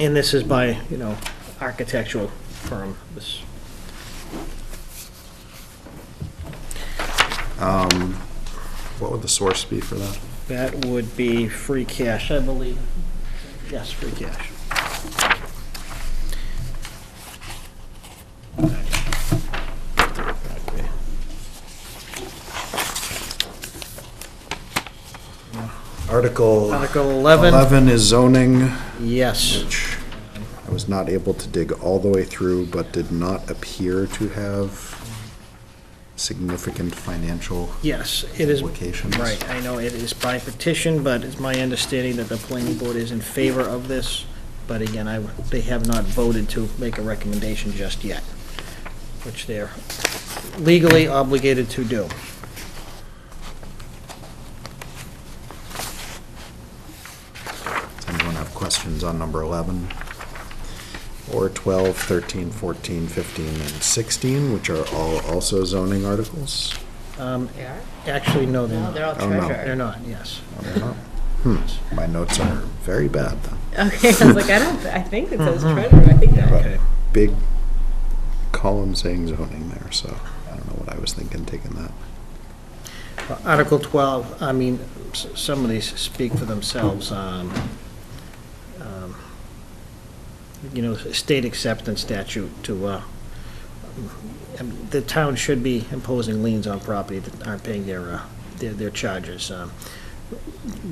And this is by, architectural firm. What would the source be for that? That would be free cash, I believe. Yes, free cash. Article Article 11. 11 is zoning, Yes. which I was not able to dig all the way through, but did not appear to have significant financial Yes, it is. implications. Right, I know it is by petition, but it's my understanding that the planning board is in favor of this. But again, they have not voted to make a recommendation just yet, which they're legally obligated to do. Does anyone have questions on number 11? Or 12, 13, 14, 15, and 16, which are all also zoning articles? They are? Actually, no, they're No, not. they're all Oh, no. treasure. They're not, yes. Oh, they're not? My notes are very bad, then. Okay, I was like, I think it says treasure, I think that. Okay. Big column saying zoning there, so I don't know what I was thinking taking that. Article 12, I mean, some of these speak for themselves. State acceptance statute to, the town should be imposing liens on property that aren't paying their charges.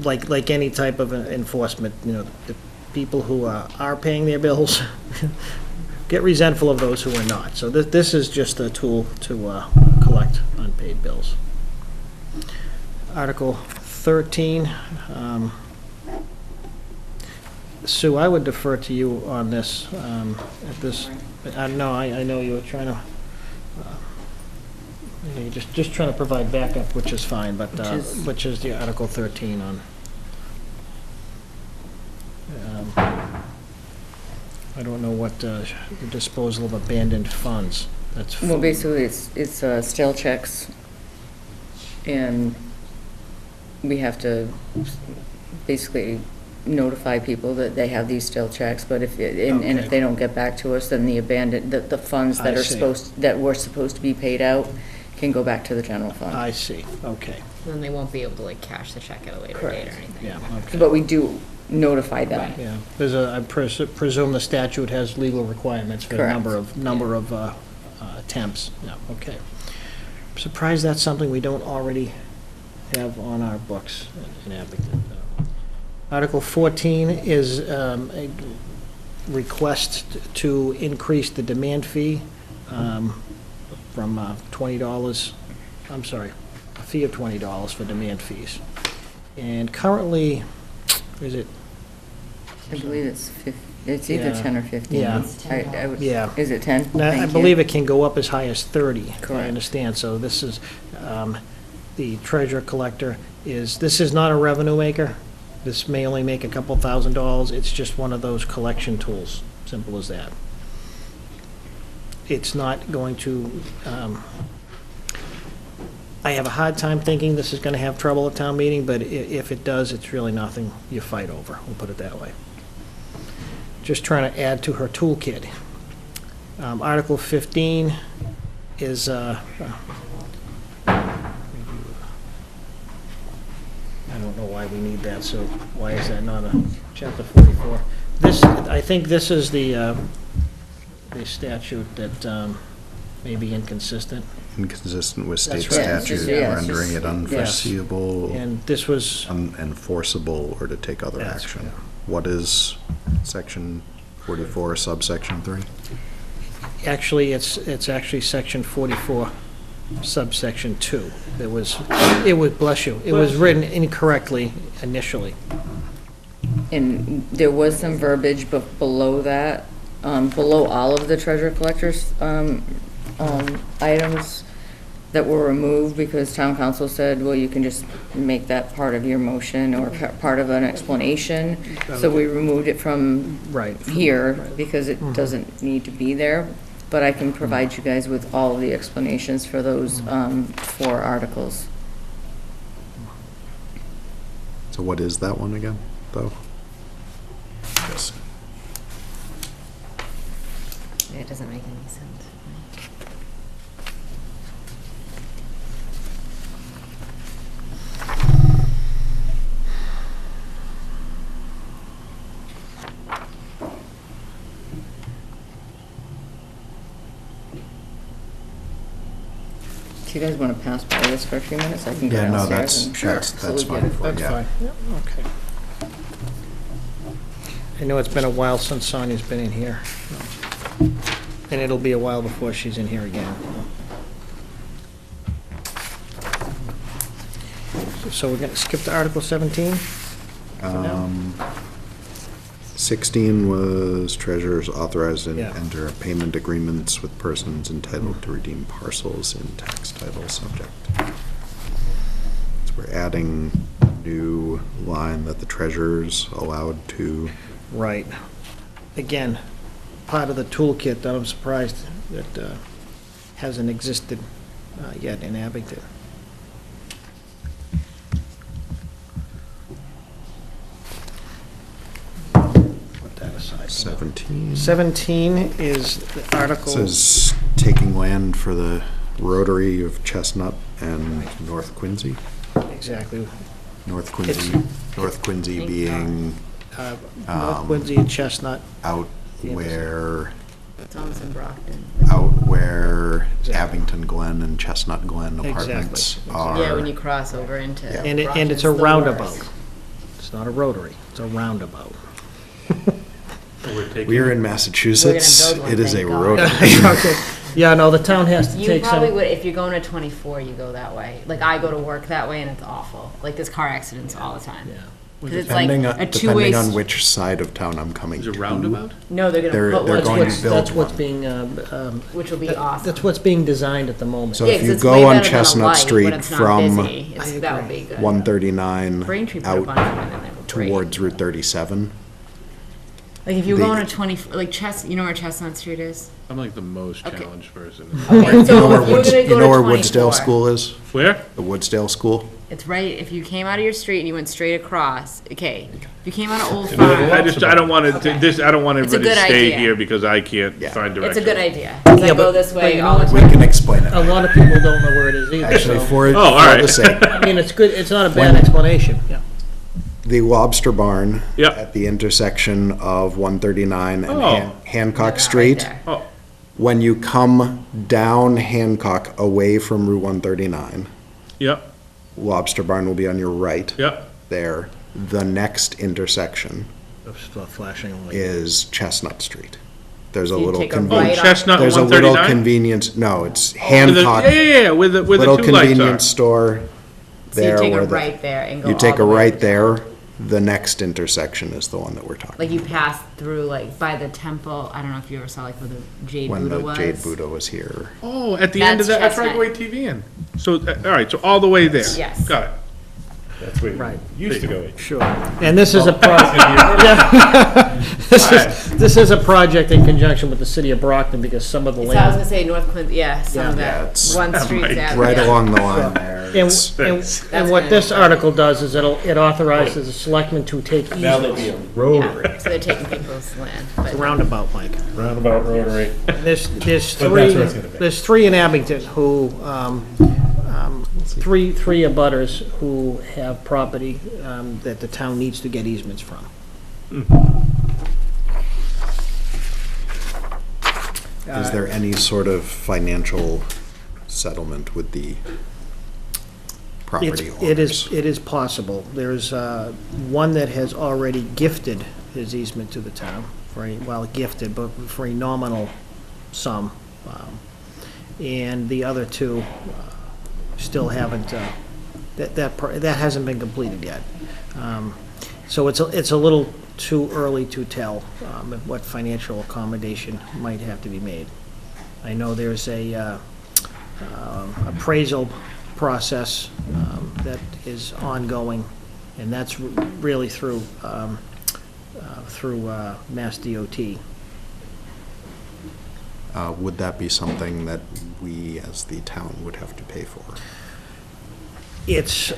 Like any type of enforcement, the people who are paying their bills get resentful of those who are not. So this is just a tool to collect unpaid bills. Article 13, Sue, I would defer to you on this, at this, I know you were trying to, you're just trying to provide backup, which is fine, but, which is the Article 13 on. I don't know what, the disposal of abandoned funds, that's. Well, basically, it's stale checks, and we have to basically notify people that they have these stale checks, but if Okay. they don't get back to us, then the funds that I are see. that were supposed to be paid out can go back to the general fund. I see, okay, Then they won't be able to cash the check at a later date or Correct. anything. yeah, okay. But we do notify them. Yeah, I presume the statute has legal requirements for the Correct. number of attempts. Yeah, okay. I'm surprised that's something we don't already have on our books in Abington. Article 14 is a request to increase the demand fee from $20, I'm sorry, fee of $20 for demand fees. And currently, is it, I believe it's either Yeah. 10 or 15. Yeah. Yeah. Is it 10? Now, I Thank you. believe it can go up as high as 30, if I Correct. understand. So this is, the treasurer collector this is not a revenue maker. This may only make a couple $1,000s. It's just one of those collection tools, simple as that. It's not going to, I have a hard time thinking this is going to have trouble at town meeting, but if it does, it's really nothing you fight over, we'll put it that way. Just trying to add to her toolkit. Article 15 is, I don't know why we need that, so why is that not a chapter 44? This, I think this is the statute that may be inconsistent. Inconsistent with state That's right. statute, Yeah, it's rendering just- it unforeseeable, And this was, unenforceable, or to take other That's- action. What is section 44, subsection 3? actually, it's actually section 44, subsection 2. It was, bless you, it was written incorrectly initially. And there was some verbiage below that, below all of the treasurer collector's items that were removed because town council said, well, you can just make that part of your motion or part of an explanation. So we removed it from Right. here because it doesn't need to be there. But I can provide you guys with all of the explanations for those 4 articles. So what is that one again, though? Yes. It doesn't make any sense. Do you guys want to pass by this for a few minutes? I can go Yeah, no, downstairs that's and fine. That's Yeah. fine. Yep, okay. I know it's been a while since Sonia's been in here. And it'll be a while before she's in here again. So we're going to skip to Article 17? now? 16 was treasurers authorized and Yeah. enter payment agreements with persons entitled to redeem parcels in tax title subject. So we're adding new line that the treasurer's allowed to, Right. Again, part of the toolkit that I'm surprised that hasn't existed yet in Abington. Put that aside. 17. 17 is the article. Says taking land for the Rotary of Chestnut and North Quincy. Exactly. North Quincy, North Quincy being North Quincy and Chestnut. out where, Thompson Brockton. out where Exactly. Abington Glen and Chestnut Glen Exactly. apartments Exactly. are. Yeah, when you cross over into. Yeah. And it's Brockton's a the roundabout. worst. It's not a rotary, it's a roundabout. We're in Massachusetts, build one, it is a thank God. Rotary. Okay. Yeah, no, the town has to You take probably some, would, if you're going to 24, you go that way. Like, I go to work that way and it's awful. Like, there's car accidents all the time. yeah. 'Cause it's like Depending a on, two-way. depending on which side of town I'm coming Is it to. roundabout? No, they're They're- gonna put they're one, going to which, build That's what's one. being, which will be that- awesome. that's what's being designed at the moment. So Yeah, if 'cause you it's go way on better than a Chestnut light when Street it's not from busy. That would be good. 139 Braintree put a bunch out of them in there. They were great. towards Route 37, Like, if you're the- going to 20, like you know where Chestnut Street is? I'm like the most Okay. challenged person. Okay, you so know where if you're Woods, gonna you go know to where Woodsdale 24, School is? Where? The Woodsdale School? It's right, if you came out of your street and you went straight across, okay, if you came out of Old I Farm, just, I don't want to, Okay. this, I don't want It's a everybody to good stay idea. here because I can't Yeah. find it's a directions. good idea. 'Cause I Yeah, go but- this but way you know all the what? We time. can explain A it. lot of people don't know where it is either, Actually, so, for all for right. the sake, I mean, it's good, it's not a bad explanation, yeah. the Lobster Barn Yeah. at the intersection of 139 and Oh. Hancock That right Street. there. Oh, When you come down Hancock away from Route 139, yep, Lobster Barn will be on your right yep. there. The next intersection Flashing light. is Chestnut Street. There's a You little take a Oh, convenience. right Chestnut There's a little 139? convenience, no, it's With the- Hancock, Yeah, yeah, yeah, where the little two lights are. convenience store So you there. take a where the- right there and go You all take the a way right to- there, the next intersection is the one that we're talking. Like you pass through like by the temple, I don't know if you ever saw like where the Jade When Buddha the was. Jade Buddha was here. Oh, at the end of That's that, that's right Chestnut. away TV in. So, all right, so all the way there. Yes. Got it. That's where Right. you used to go in. Sure. And this is a this is a project in conjunction with the city of Brockton, because some of the So I was gonna land. say North Clinton, yeah, some of Yeah, that, it's one street right that. Right yeah. along the line there. And what this article does is it authorizes the selectmen to take Now there'll be a easements. road Yeah, so they're taking people's land, It's a but roundabout, Mike. roundabout rotary. There's But that's where three, it's gonna be. there's three in Abington who, three abutters who have property that the town needs to get easements from. Is there any sort of financial settlement with the property owners? It is possible. There's one that has already gifted his easement to the town, gifted, but for a nominal sum. And the other two still haven't, that hasn't been completed yet. So it's a little too early to tell what financial accommodation might have to be made. I know there's a appraisal process that is ongoing, and that's really through Mass DOT. Would that be something that we, as the town, would have to pay for? It's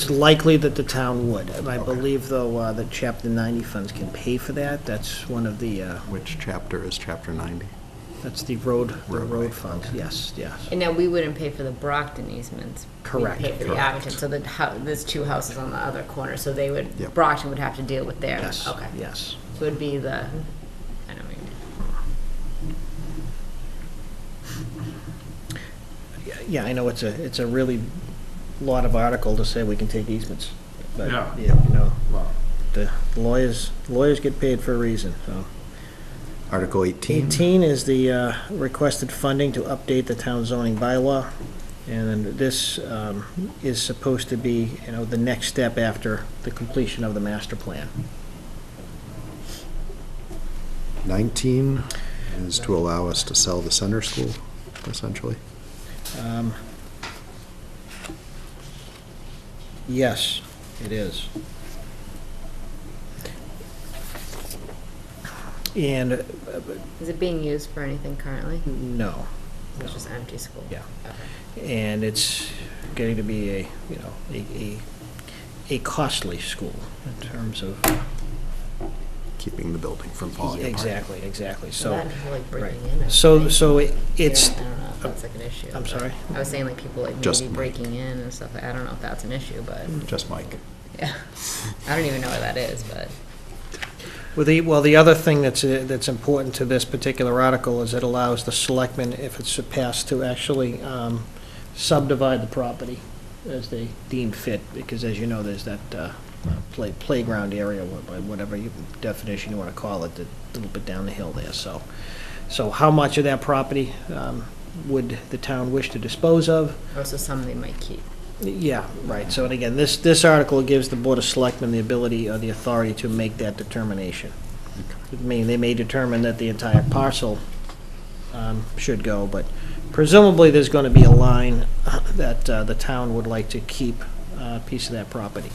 likely that the town would. And I believe, though, that Chapter 90 funds can pay for that. That's one of the, Which chapter is Chapter 90? that's the road Roadway, funds, okay. yes. and now we wouldn't pay for the Brockton easements. Correct. We'd pay for the Correct. Abington, so there's two houses on the other corner, so they would, Yep. Brockton would have to deal with theirs. Yes, Okay. yes. So it'd be the, I don't mean. Yeah, I know it's a really lot of article to say we can take easements. But, Yeah. you know, the lawyers get paid for a reason, so. Article 18? 18 is the requested funding to update the town zoning bylaw. And then this is supposed to be, the next step after the completion of the master plan. 19 is to allow us to sell the center school, essentially. Yes, it is. And, Is it being used for anything currently? no. It's just empty school? Yeah. Okay. And it's getting to be a costly school in terms of. Keeping the building from falling apart. Exactly, So so. that and people like breaking right. in. I So think. it's, Yeah, I don't know if that's like an issue. I'm but sorry? I was saying like people like Just maybe Mike. breaking in and stuff. I don't know if that's an issue, but Just Mike. yeah. I don't even know what that is, but Well, the other thing that's important to this particular article is it allows the selectmen, if it's passed, to actually subdivide the property as they deem fit, because as you know, there's that playground area, whatever definition you want to call it, a little bit down the hill there, so. So how much of that property would the town wish to dispose of? also some they might keep. Yeah, right, so and again, this article gives the Board of Selectmen the ability or the authority to make that determination. I mean, they may determine that the entire parcel should go, but presumably there's going to be a line that the town would like to keep a piece of that property.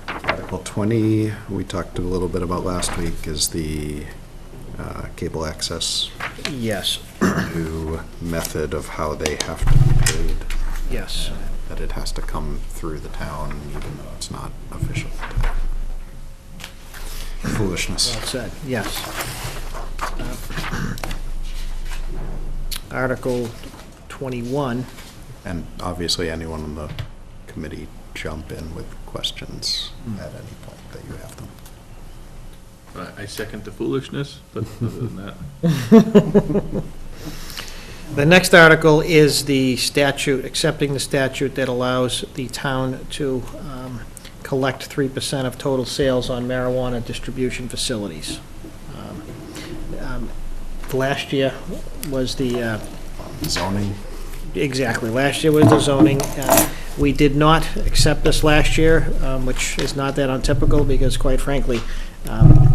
Article 20, we talked a little bit about last week, is the cable access Yes, new method of how they have to be paid. yes. That it has to come through the town, even though it's not official. Foolishness. Well said, yes. Article 21, And obviously, anyone on the committee jump in with questions at any point that you have them. I second the foolishness, but other than that. the next article is the statute, accepting the statute that allows the town to collect 3% of total sales on marijuana distribution facilities. Last year was the Zoning, Exactly. Last year was the zoning. We did not accept this last year, which is not that untypical, because quite frankly,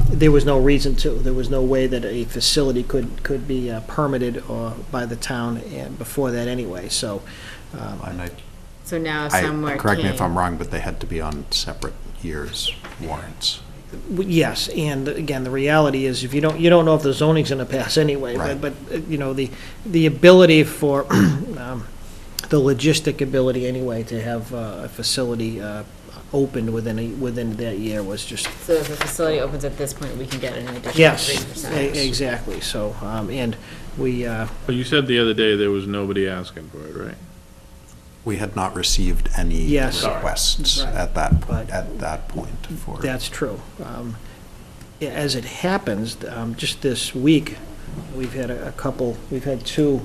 there was no reason to. There was no way that a facility could be permitted or by the town before that anyway, so. So now somewhere Correct me if I'm wrong, but they had to be on separate years' warrants. Yes, and again, the reality is, if you don't know if the zoning's gonna pass anyway, Right. but you know, the ability for, the logistic ability anyway, to have a facility opened within that year was just. So if a facility opens at this point, we can get an additional Yes, 3%. exactly, so, and we, But you said the other day there was nobody asking for it, right? We had not received any Yes. requests Right. at that But- point for. that's true. As it happens, just this week, we've had 2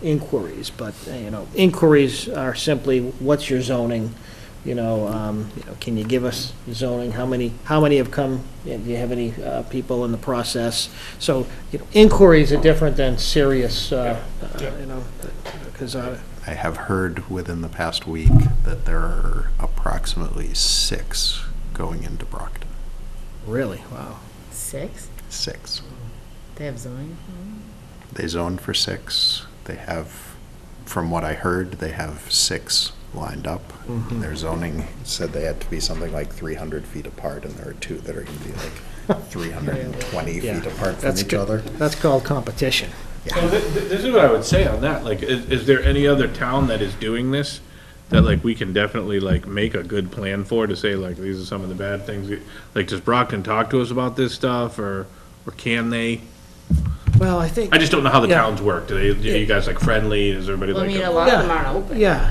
inquiries, but, you know, inquiries are simply, what's your zoning? Can you give us zoning? How many have come? Do you have any people in the process? So, inquiries are different than serious, because, I have heard within the past week that there are approximately 6 going into Brockton. really, wow. 6? 6. They have zoning? They zoned for 6. They have, from what I heard, they have 6 lined up. Mhm. Their zoning said they had to be something like 300 feet apart, and there are 2 that are going to be like 320 Yeah. feet apart from That's each good. other. That's called competition. So this is what I would say on that, like, is there any other town that is doing this? That like we can definitely like make a good plan for, to say like, these are some of the bad things, like, does Brockton talk to us about this stuff, or can they? Well, I think. I just don't know how the Yeah. towns work, are you guys like friendly, is everybody Well, I like? mean, a- a lot of them aren't open. Yeah,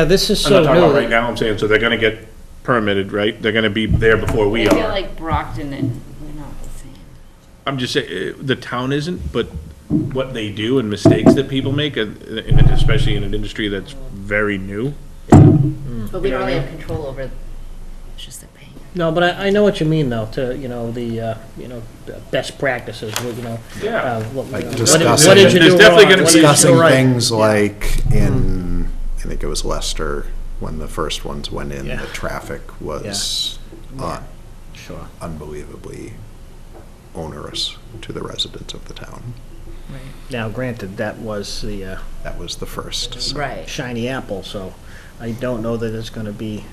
this is I'm so not talking about new. right now, I'm saying, so they're gonna get permitted, right? They're gonna be there before we I feel are. like Brockton and, we're not the same. I'm just saying, the town isn't, but what they do and mistakes that people make, and especially in an industry that's very new. But we don't really have control over, it's just the pain. No, but I know what you mean, though, to, the best practices, Yeah. what Like did discussing- you do There's wrong? definitely gonna What be did you do Discussing right? things like I think it was Leicester, when the first ones went in, Yeah. the traffic was Sure. unbelievably onerous to the residents of the town. Now, granted, that was the That was the first. So. Right. shiny apple, so I don't know that it's gonna be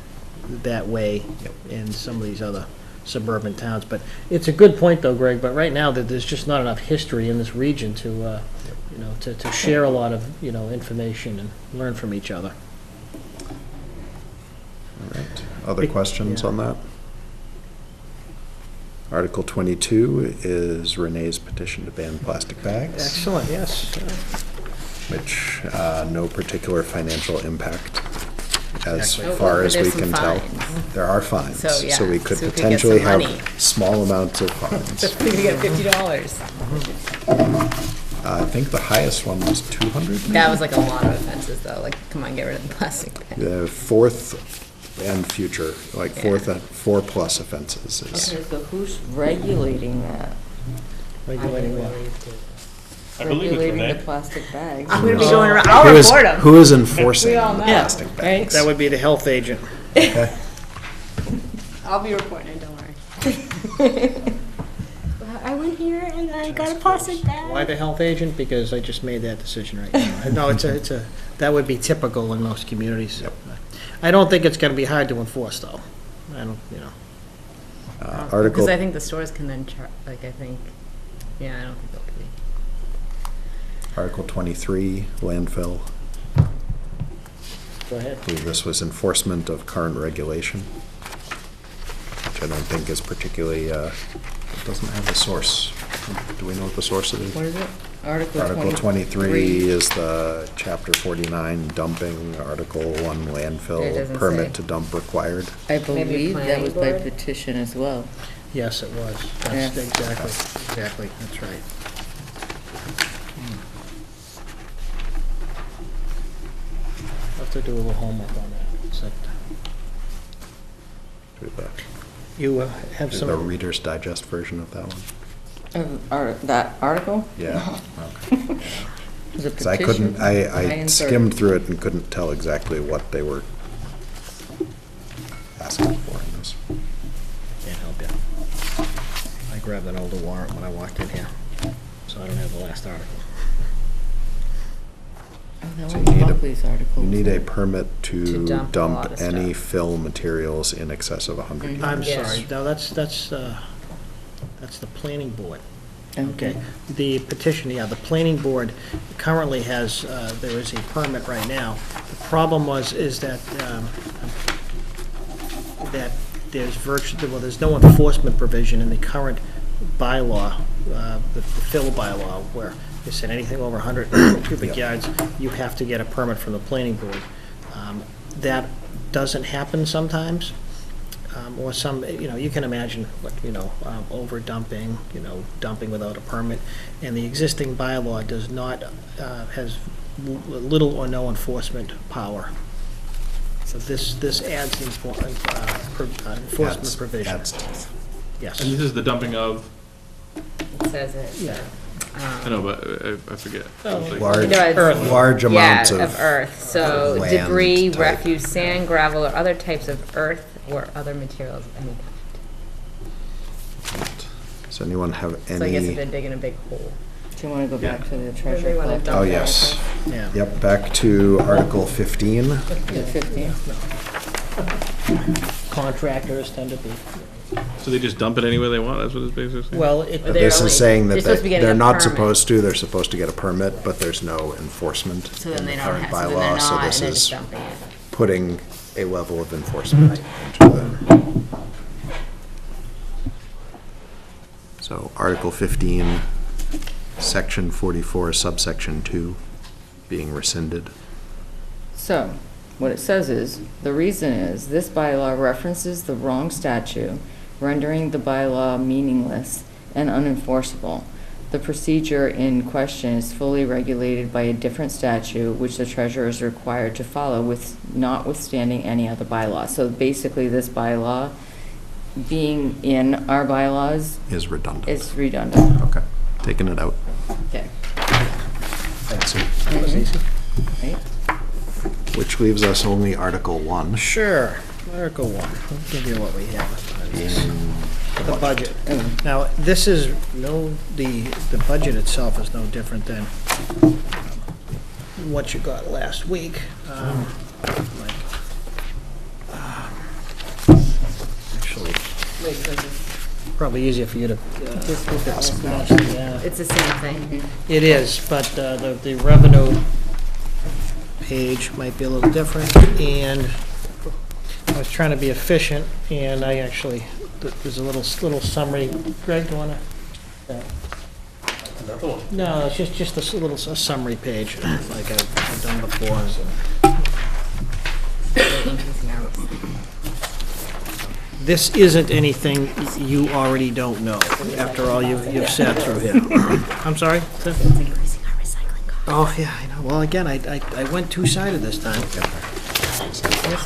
that way in some of these other suburban towns. But it's a good point, though, Greg, but right now, that there's just not enough history in this region to, to share a lot of, information and learn from each other. All right. Other questions on that? Article 22 is Renee's petition to ban plastic bags, Excellent, yes. which no particular financial impact as Exactly. far But as we there's some can tell. fines. There are fines, So, yeah, so we could so we could get potentially some have money. small amounts of fines. We can get $50. I think the highest one was 200. That was like a lot of offenses, though, like, come on, get rid of the plastic bag. The fourth and future, like Yeah. 4+ offenses is. Okay, so who's regulating that? Regulating what? I believe it's Regulating Renee. the plastic bags? I'm gonna be going around, I'll Who is- report them. Who is enforcing We the all know. plastic bags? That would be the health agent. Okay. I'll be reporting it, don't worry. I went here and I got a plastic bag. Why the health agent? Because I just made that decision right now. No, that would be typical in most communities. I don't think it's gonna be hard to enforce, though. I don't, Article, Because I think the stores can then I think, yeah, I don't think they'll be. Article 23, landfill. Go ahead. I believe this was enforcement of current regulation, which I don't think is particularly, it doesn't have a source. Do we know what the source of it is? What is it? Article Article 23 is the Chapter 49 dumping, Article 1 It landfill, doesn't permit say. to dump required. I believe that planning was by board? petition as well. Yes, it was. Yes. That's exactly, that's right. I'll have to do a little homework on that. So, Do the- You have do the some, Reader's Digest version of that one? That article? Yeah. Okay. Is it 'Cause I couldn't, petition? I insert- skimmed through it and couldn't tell exactly what they were asking for in this. Can't help you. I grabbed an older warrant when I walked in here, so I don't have the last article. Oh, that So was you need a- Buckley's article. You need a permit To to dump a lot dump of any stuff. fill materials in excess of 100 I'm tons. Yes. sorry, no, that's the planning board. Okay. The petition, yeah, the planning board currently has, there is a permit right now. The problem is that there's there's no enforcement provision in the current bylaw, the fill bylaw, where they said anything over 100 cubic yards, you have to get a permit from the planning board. That doesn't happen sometimes. Or some, you can imagine, over dumping, dumping without a permit. And the existing bylaw does not, has little or no enforcement power. So this adds the enforcement provision. Adds teeth. Yes. And this is the dumping of, It says it. Yeah. I know, but I forget. Oh. It's like- Large, No, it's- large amounts Yeah, of earth, so land debris, type. refuse, sand, gravel, or other types of earth or other materials of any kind. Does anyone have So I guess if any? they're digging a big hole. Do you want to go back to the They treasure wanna collector? dump Oh, it. yes. Yeah. Yep, back to Article 15. Is it 15? Contractors tend to be, So they just dump it anywhere they want, that's what it's basically saying? well, They're This only- is saying they're that supposed to be getting they're a not permit. supposed to, they're supposed to get a permit, but there's no enforcement So in then the they don't current have, so then they're bylaw, so not, and this they're just is dumping it. putting a level of enforcement into the. So Article 15, Section 44, subsection 2, being rescinded. So, what it says is, the reason is, this bylaw references the wrong statute, rendering the bylaw meaningless and unenforceable. The procedure in question is fully regulated by a different statute, which the treasurer is required to follow, with notwithstanding any other bylaw. So basically, this bylaw, being in our bylaws, Is redundant. is redundant. Okay, taking it out. Okay. Thanks. that was easy. Right? Which leaves us only Article 1. Sure, Article 1, I'll give you what we have. The budget. Now, this is the budget itself is no different than what you got last week. Actually, probably easier for you to. Yeah. It's the same thing. It is, but the revenue page might be a little different, and I was trying to be efficient, and I actually, there's a little summary. Greg, do you want to? Another one. No, it's just a little summary page, like I've done before. This isn't anything you already don't know, after all you've sat through here. I'm sorry? It's increasing our recycling costs. Oh, yeah, I know. Well, again, I went two-sided this time.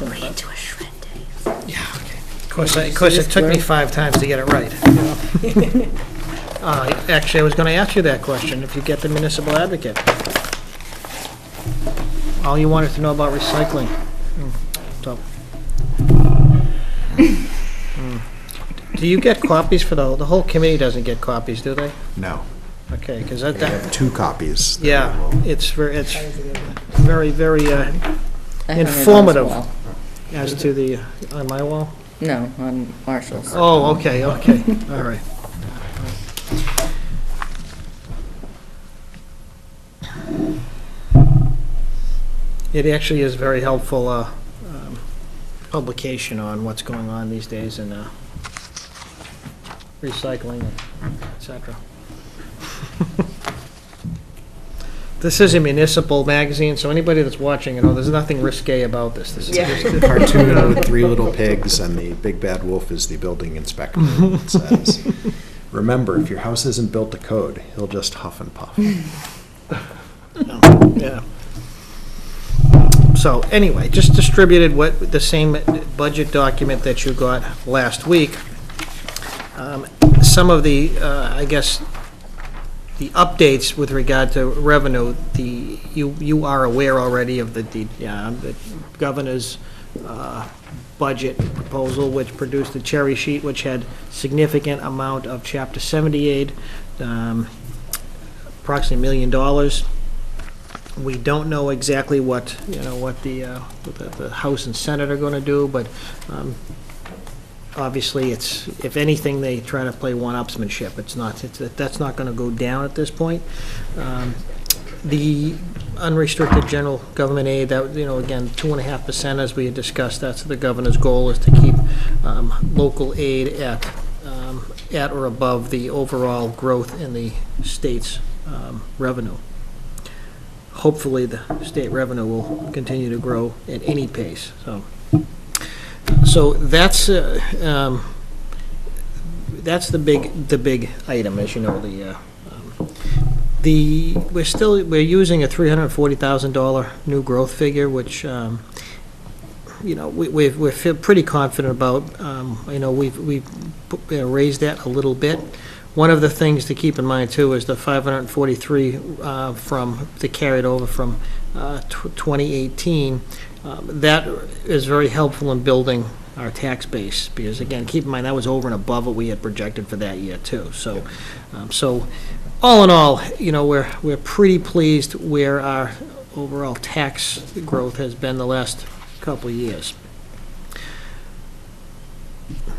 We're into a shred day. Yeah, okay. Of course, it took me 5 times to get it right. You know? Actually, I was going to ask you that question, if you get the municipal advocate. All you wanted to know about recycling. So. Do you get copies for the whole committee doesn't get copies, do they? No. Okay, because We that, have 2 copies. that we yeah, will- it's very, very I have it on as informative well. as to the, on my wall. No, on Marshall's. Oh, okay, all right. It actually is very helpful publication on what's going on these days in recycling, et cetera. This is a municipal magazine, so anybody that's watching, there's nothing risque about this. This is just A cartoon with 3 little pigs, and the big bad wolf is the building inspector. It says, remember, if your house isn't built to code, he'll just huff and puff. Yeah. So anyway, just distributed the same budget document that you got last week. Some of the, I guess, the updates with regard to revenue, the you are aware already of the governor's budget proposal, which produced a cherry sheet, which had significant amount of Chapter 70 aid, approximately $1 million. We don't know exactly what the House and Senate are going to do, but obviously, it's, if anything, they try to play one-upsmanship. That's not going to go down at this point. The unrestricted general government aid, that, again, 2.5%, as we had discussed, that's the governor's goal, is to keep local aid at or above the overall growth in the state's revenue. Hopefully, the state revenue will continue to grow at any pace, So that's the big item, as you know. We're using a $340,000 new growth figure, which we feel pretty confident about. We've raised that a little bit. One of the things to keep in mind too is the 543 from the carried over from 2018. That is very helpful in building our tax base, because again, keep in mind, that was over and above what we had projected for that year too. So, all in all, we're pretty pleased where our overall tax growth has been the last couple of years.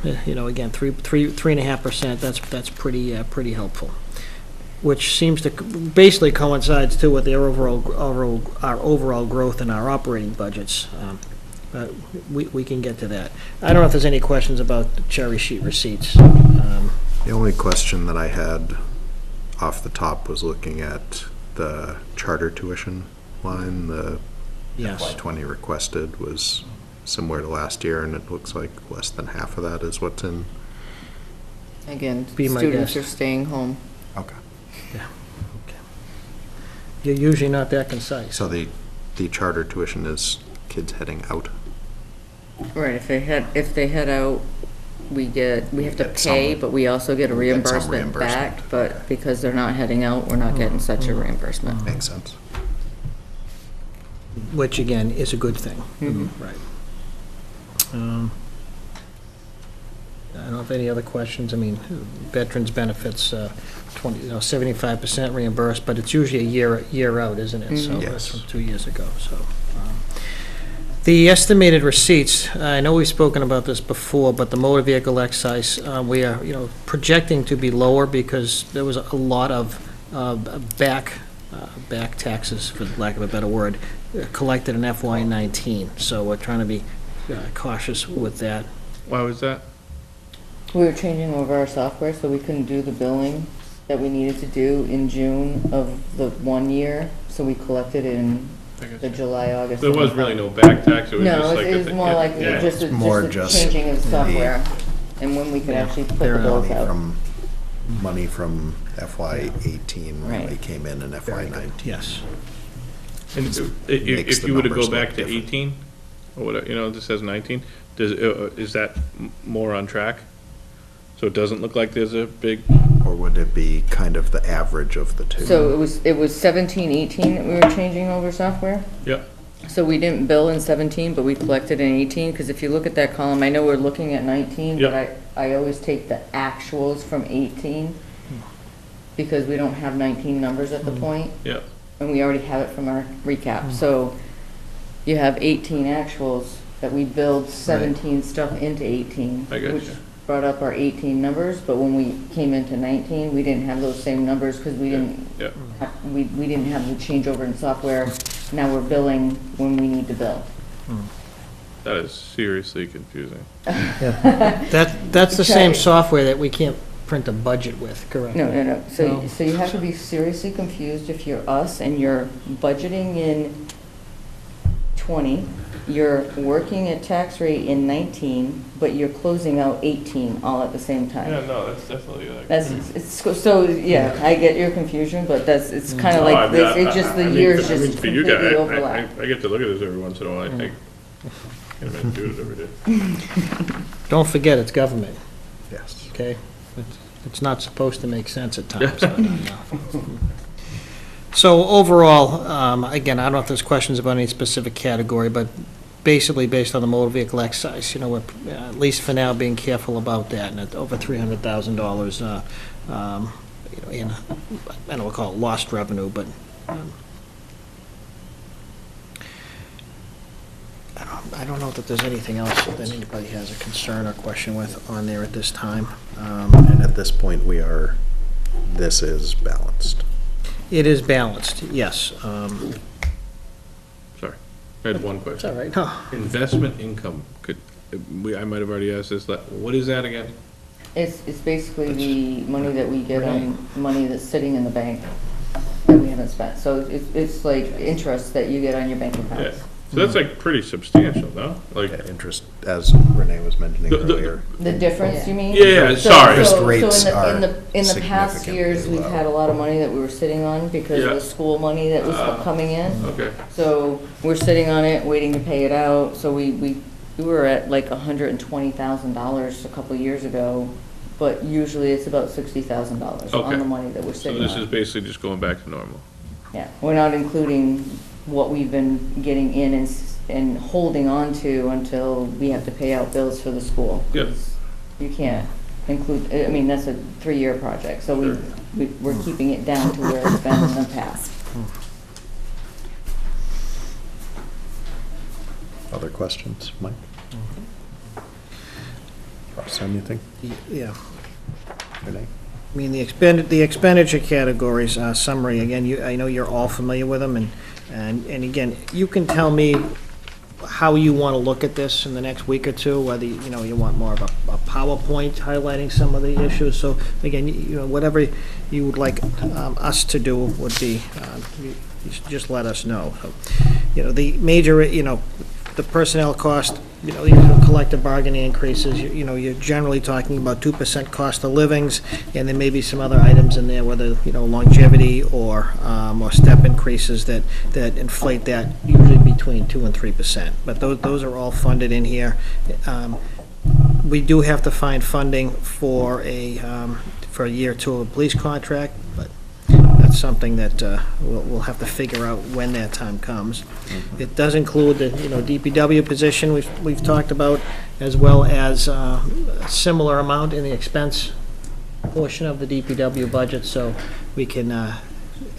Again, 3.5%. That's pretty helpful, which seems to basically coincides too with our overall growth in our operating budgets. But we can get to that. I don't know if there's any questions about the cherry sheet receipts. The only question that I had off the top was looking at the charter tuition line. The Yes. FY20 requested was similar to last year, and it looks like less than half of that is what's in. Again, Be my students guess. are staying home. Okay. You're usually not that concise. So the charter tuition is kids heading out. Right, if they head out, we have to get pay, some- but we also get a we get some reimbursement back. reimbursement, But because they're not heading out, we're not getting such a reimbursement. Makes sense. Which again is a good thing. Mhm. Right. I don't know if any other questions. I mean, veterans benefits, 75% reimbursed, but it's usually a year out, isn't it? So Mhm. that's Yes. from 2 years ago. So the estimated receipts. I know we've spoken about this before, but the motor vehicle excise, we are projecting to be lower because there was a lot of back taxes, for lack of a better word, collected in FY19. So we're trying to be cautious with that. Why was that? We were changing over our software, so we couldn't do the billing that we needed to do in June of the 1 year, so we collected in the July, August. There was really no back tax, it was No, just like. it was more like yeah. just more the just changing of the- software, and when we could actually put the bills out. Money from FY18 when Right. we came in FY19. Yes. And Makes if the you were to numbers go back look to different. 18, or whatever, this says 19, is that more on track? So it doesn't look like there's a big, Or would it be kind of the average of the two? So it was 17, 18 that we were changing over software? yeah, So we didn't bill in 17, but we collected in 18, because if you look at that column, I know we're looking at 19, but Yeah. I always take the actuals from 18, because we don't have 19 numbers at the point, yeah. and we already have it from our recap. So you have 18 actuals that we billed 17 stuff into 18, I got which you. brought up our 18 numbers, but when we came into 19, we didn't have those same numbers, because we didn't Yeah, we didn't have the changeover in software. Now we're billing when we need to bill. that is seriously confusing. That's the same software that we can't print a budget with, correct? No. So No. you have to be seriously confused if you're us and you're budgeting in 20, you're working at tax rate in 19, but you're closing out 18 all at the same time. Yeah, no, that's definitely like. Yeah, I get your confusion, but it's kind of No, I like, mean, it's just the I mean, years I mean, just for you completely guys, overlap. I get to look at this every once in a while, I think. I can't imagine doing it every day. Don't forget, it's government, Yes. okay? It's not supposed to make sense at times. but, So overall, again, I don't know if there's questions about any specific category, but basically based on the motor vehicle excise, we're, at least for now, being careful about that, and at over $300,000, in, I don't know, we'll call it lost revenue, but I don't know that there's anything else that anybody has a concern or question with on there at this time. And at this point, this is balanced. It is balanced, yes. Sorry, I had one It's question. all right. No. Investment income, I might have already asked this, what is that again? It's basically the money that we get on money that's sitting in the bank that we haven't spent. So it's like interest that you get on your bank Yeah, accounts. so that's like pretty substantial, no? Like, Interest, as Renee was mentioning earlier. The difference, you mean? Yeah, So- sorry. Interest so rates in the- are in the past significantly years, we've low. had a lot of money that we were sitting on because of Yeah. the school money that was coming in. okay, So we're sitting on it, waiting to pay it out. So we were at like $120,000 a couple of years ago, but usually it's about $60,000 on Okay. the money that we're so sitting this is on. basically just going back to normal. Yeah, we're not including what we've been getting in and holding on to until we have to pay out bills for the school. Yeah. 'Cause you can't include, I mean, that's a 3-year project, so we're keeping it down to where it's been in the past. Other questions, Mike? Ross, anything? Yeah. Renee? I mean, the expenditure categories, summary, again, I know you're all familiar with them, and again, you can tell me how you want to look at this in the next week or two, whether, you want more of a PowerPoint highlighting some of the issues. So again, whatever you would like us to do would be, you should just let us know. So, the major, the personnel cost, collective bargaining increases, you're generally talking about 2% cost of livings, and there may be some other items in there, whether, longevity or step increases that inflate that, usually between 2 and 3%. But those are all funded in here. We do have to find funding for a year 2 of a police contract, but that's something that we'll have to figure out when that time comes. It does include the, DPW position we've talked about, as well as a similar amount in the expense portion of the DPW budget, so we can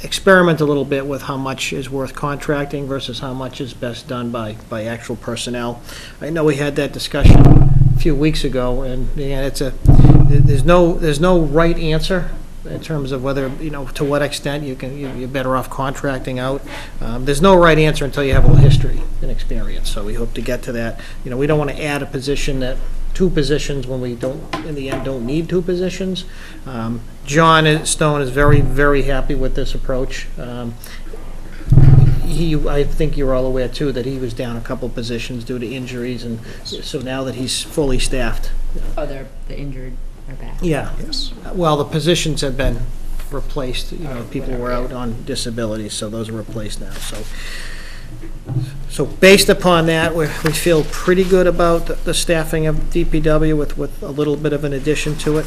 experiment a little bit with how much is worth contracting versus how much is best done by actual personnel. I know we had that discussion a few weeks ago, and there's no right answer in terms of whether, to what extent you're better off contracting out. There's no right answer until you have a little history and experience, so we hope to get to that. We don't want to add two positions when we don't, in the end, don't need 2 positions. John Stone is very, very happy with this approach. I think you're all aware, too, that he was down a couple positions due to injuries, and so now that he's fully staffed. Oh, the injured are back. Yeah. Yes. Well, the positions have been replaced, people were out on disability, so those are replaced now, So based upon that, we feel pretty good about the staffing of DPW with a little bit of an addition to it.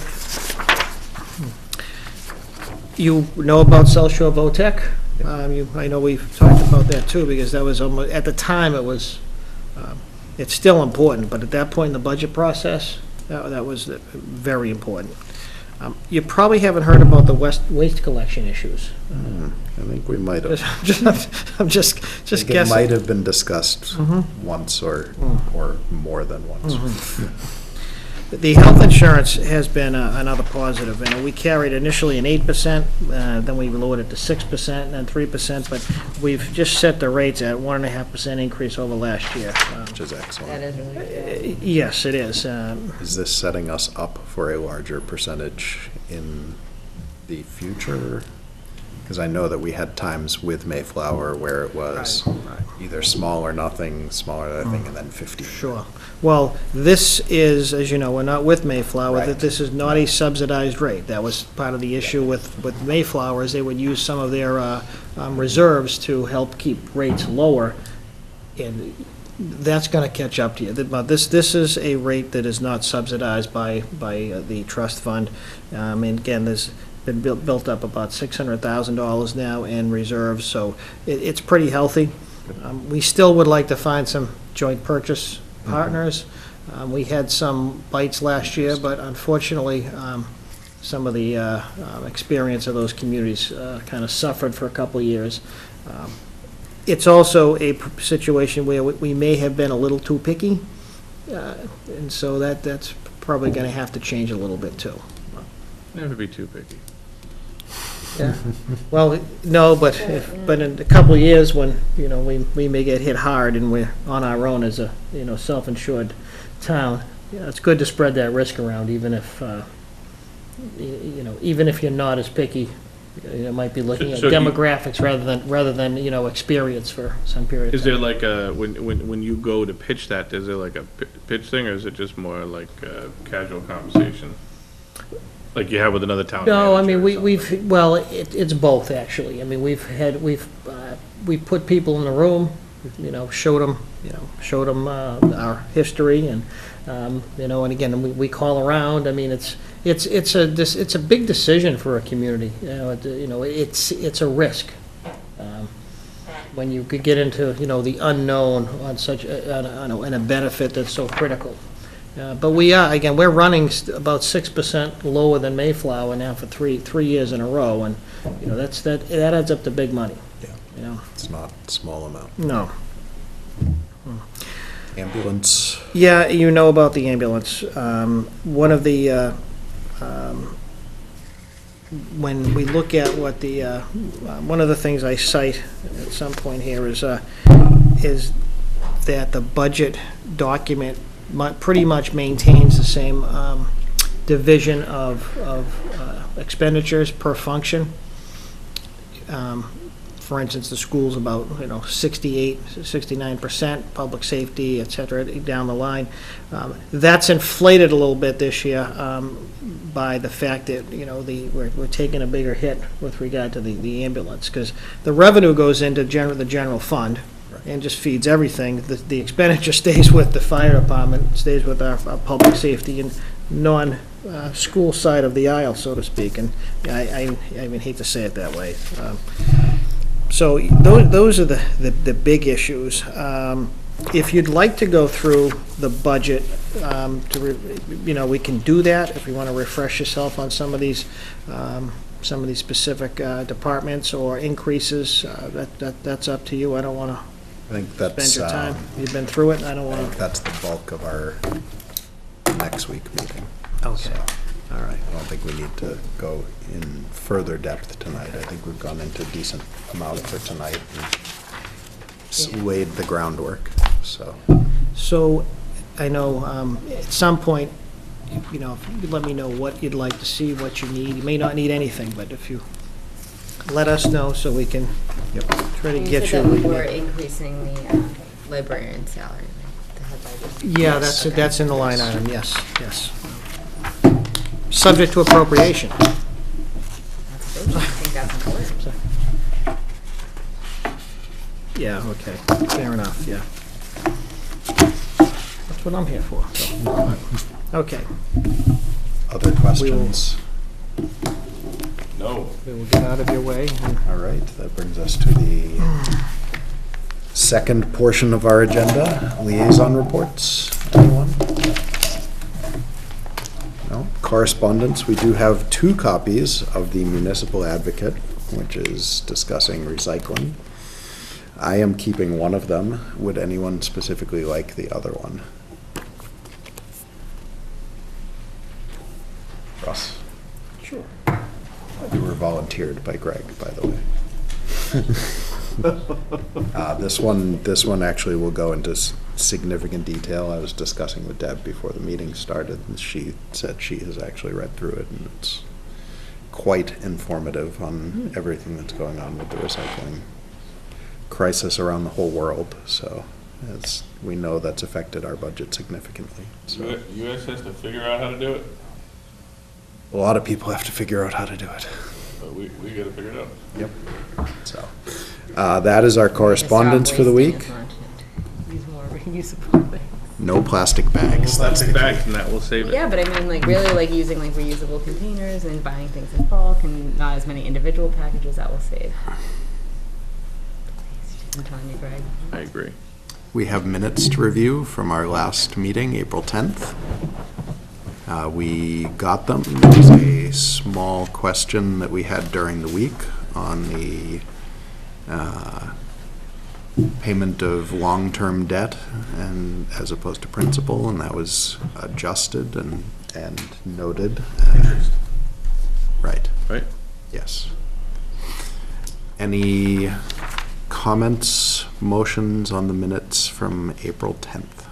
You know about South Shore VOTEC? I know we've talked about that too, because that was almost, at the time, it's still important, but at that point in the budget process, that was very important. You probably haven't heard about the waste collection issues. I think we might have. I'm just It guessing. might have been discussed once or more than once. The health insurance has been another positive, and we carried initially an 8%, then we lowered it to 6%, and then 3%, but we've just set the rates at 1.5% increase over last year. Which is excellent. That is really good. Yes, it is. Is this setting us up for a larger percentage in the future? Because I know that we had times with Mayflower where it was either small or nothing, smaller than nothing, and then 50. Sure. Well, this is, as you know, we're not with Mayflower, that Right. this is not a subsidized rate. That was part of the issue with Mayflower, is they would use some of their reserves to help keep rates lower, and that's going to catch up to you. But this is a rate that is not subsidized by the trust fund. And again, been built up about $600,000 now in reserves, so it's pretty healthy. We still would like to find some joint purchase partners. We had some bites last year, but unfortunately, some of the experience of those communities kind of suffered for a couple of years. It's also a situation where we may have been a little too picky, and so that's probably going to have to change a little bit too. Never be too picky. Yeah. Well, no, but in a couple of years when, we may get hit hard and we're on our own as a, self-insured town, it's good to spread that risk around, even if, even if you're not as picky. You might be looking at So demographics rather than experience for some period of Is time. there like a, when you go to pitch that, is there like a pitch thing, or is it just more like a casual conversation? Like you have with another town No, I manager mean, or we've, well, it's both, actually. I mean, we put people in the room, showed them, our history and, and again, we call around. I mean, it's a big decision for a community. It's a risk. When you could get into, the unknown on such, and a benefit that's so critical. But we're running about 6% lower than Mayflower now for three years in a row, and, that adds up to big money. Yeah. It's not a small amount. No. Ambulance. Yeah, you know about the ambulance. One of the, when we look at what the, one of the things I cite at some point here is that the budget document pretty much maintains the same division of expenditures per function. For instance, the school's about 68, 69%, public safety, et cetera, down the line. That's inflated a little bit this year by the fact that we're taking a bigger hit with regard to the ambulance, because the revenue goes into the general fund and just feeds everything. The expenditure stays with the fire department, stays with our public safety and non-school side of the aisle, so to speak. And I even hate to say it that way. So those are the big issues. If you'd like to go through the budget, we can do that. If you want to refresh yourself on some of these specific departments or increases, that's up to you. I don't want to. I think that's. Spend your time. You've been through it, and I don't I want think to. that's the bulk of our next week meeting. Okay. So, all right. I don't think we need to go in further depth tonight. I think we've gone into a decent amount for tonight and laid the groundwork, so. So, I know, at some point, if you let me know what you'd like to see, what you need. You may not need anything, but if you let us know so we can try to You get said you. that we were increasing the librarian salary, the head librarian. Yeah, that's in the line item, yes. Subject to appropriation. That's a big one. I think that's important. Yeah, okay, fair enough, yeah. That's what I'm here for, so. Okay, Other questions? No. we will get out of your way. All right, that brings us to the second portion of our agenda, liaison reports. Anyone? No? Correspondence, we do have 2 copies of the Municipal Advocate, which is discussing recycling. I am keeping one of them. Would anyone specifically like the other one? Russ? Sure. You were volunteered by Greg, by the way. This one actually will go into significant detail. I was discussing with Deb before the meeting started, and she said she has actually read through it, and it's quite informative on everything that's going on with the recycling crisis around the whole world. So, as we know, that's affected our budget significantly. So, US has to figure out how to do it, a lot of people have to figure out how to do it. but we gotta figure it out. Yep. So, that is our correspondence for the week. Use more reusable things. No plastic bags. That's the Plastic key. bags, and that will save it. Yeah, but I mean, like, really, like, using, like, reusable containers and buying things in bulk and not as many individual packages, that will save. I'm telling you, Greg. I agree. We have minutes to review from our last meeting, April 10th. We got them. There was a small question that we had during the week on the payment of long-term debt and as opposed to principal, and that was adjusted and noted. Right. Right? Yes. Any comments, motions on the minutes from April 10th?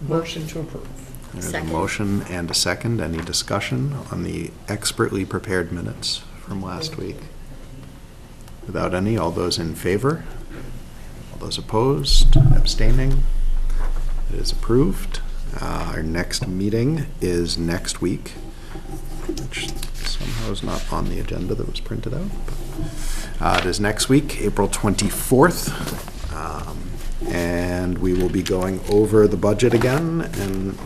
Motion to approve. There's a Second. motion and a second. Any discussion on the expertly prepared minutes from last week? Without any, all those in favor? All those opposed, abstaining? It is approved. Our next meeting is next week, which somehow is not on the agenda that was printed out. It is next week, April 24th. And we will be going over the budget again, and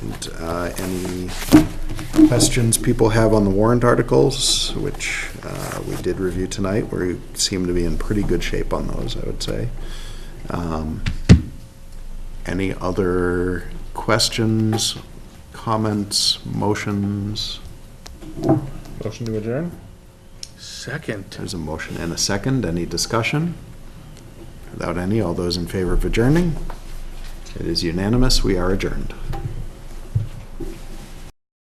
any questions people have on the warrant articles, which we did review tonight, we seem to be in pretty good shape on those, I would say. Any other questions, comments, motions? Motion to adjourn? Second. There's a motion and a second. Any discussion? Without any, all those in favor of adjourning? It is unanimous. We are adjourned.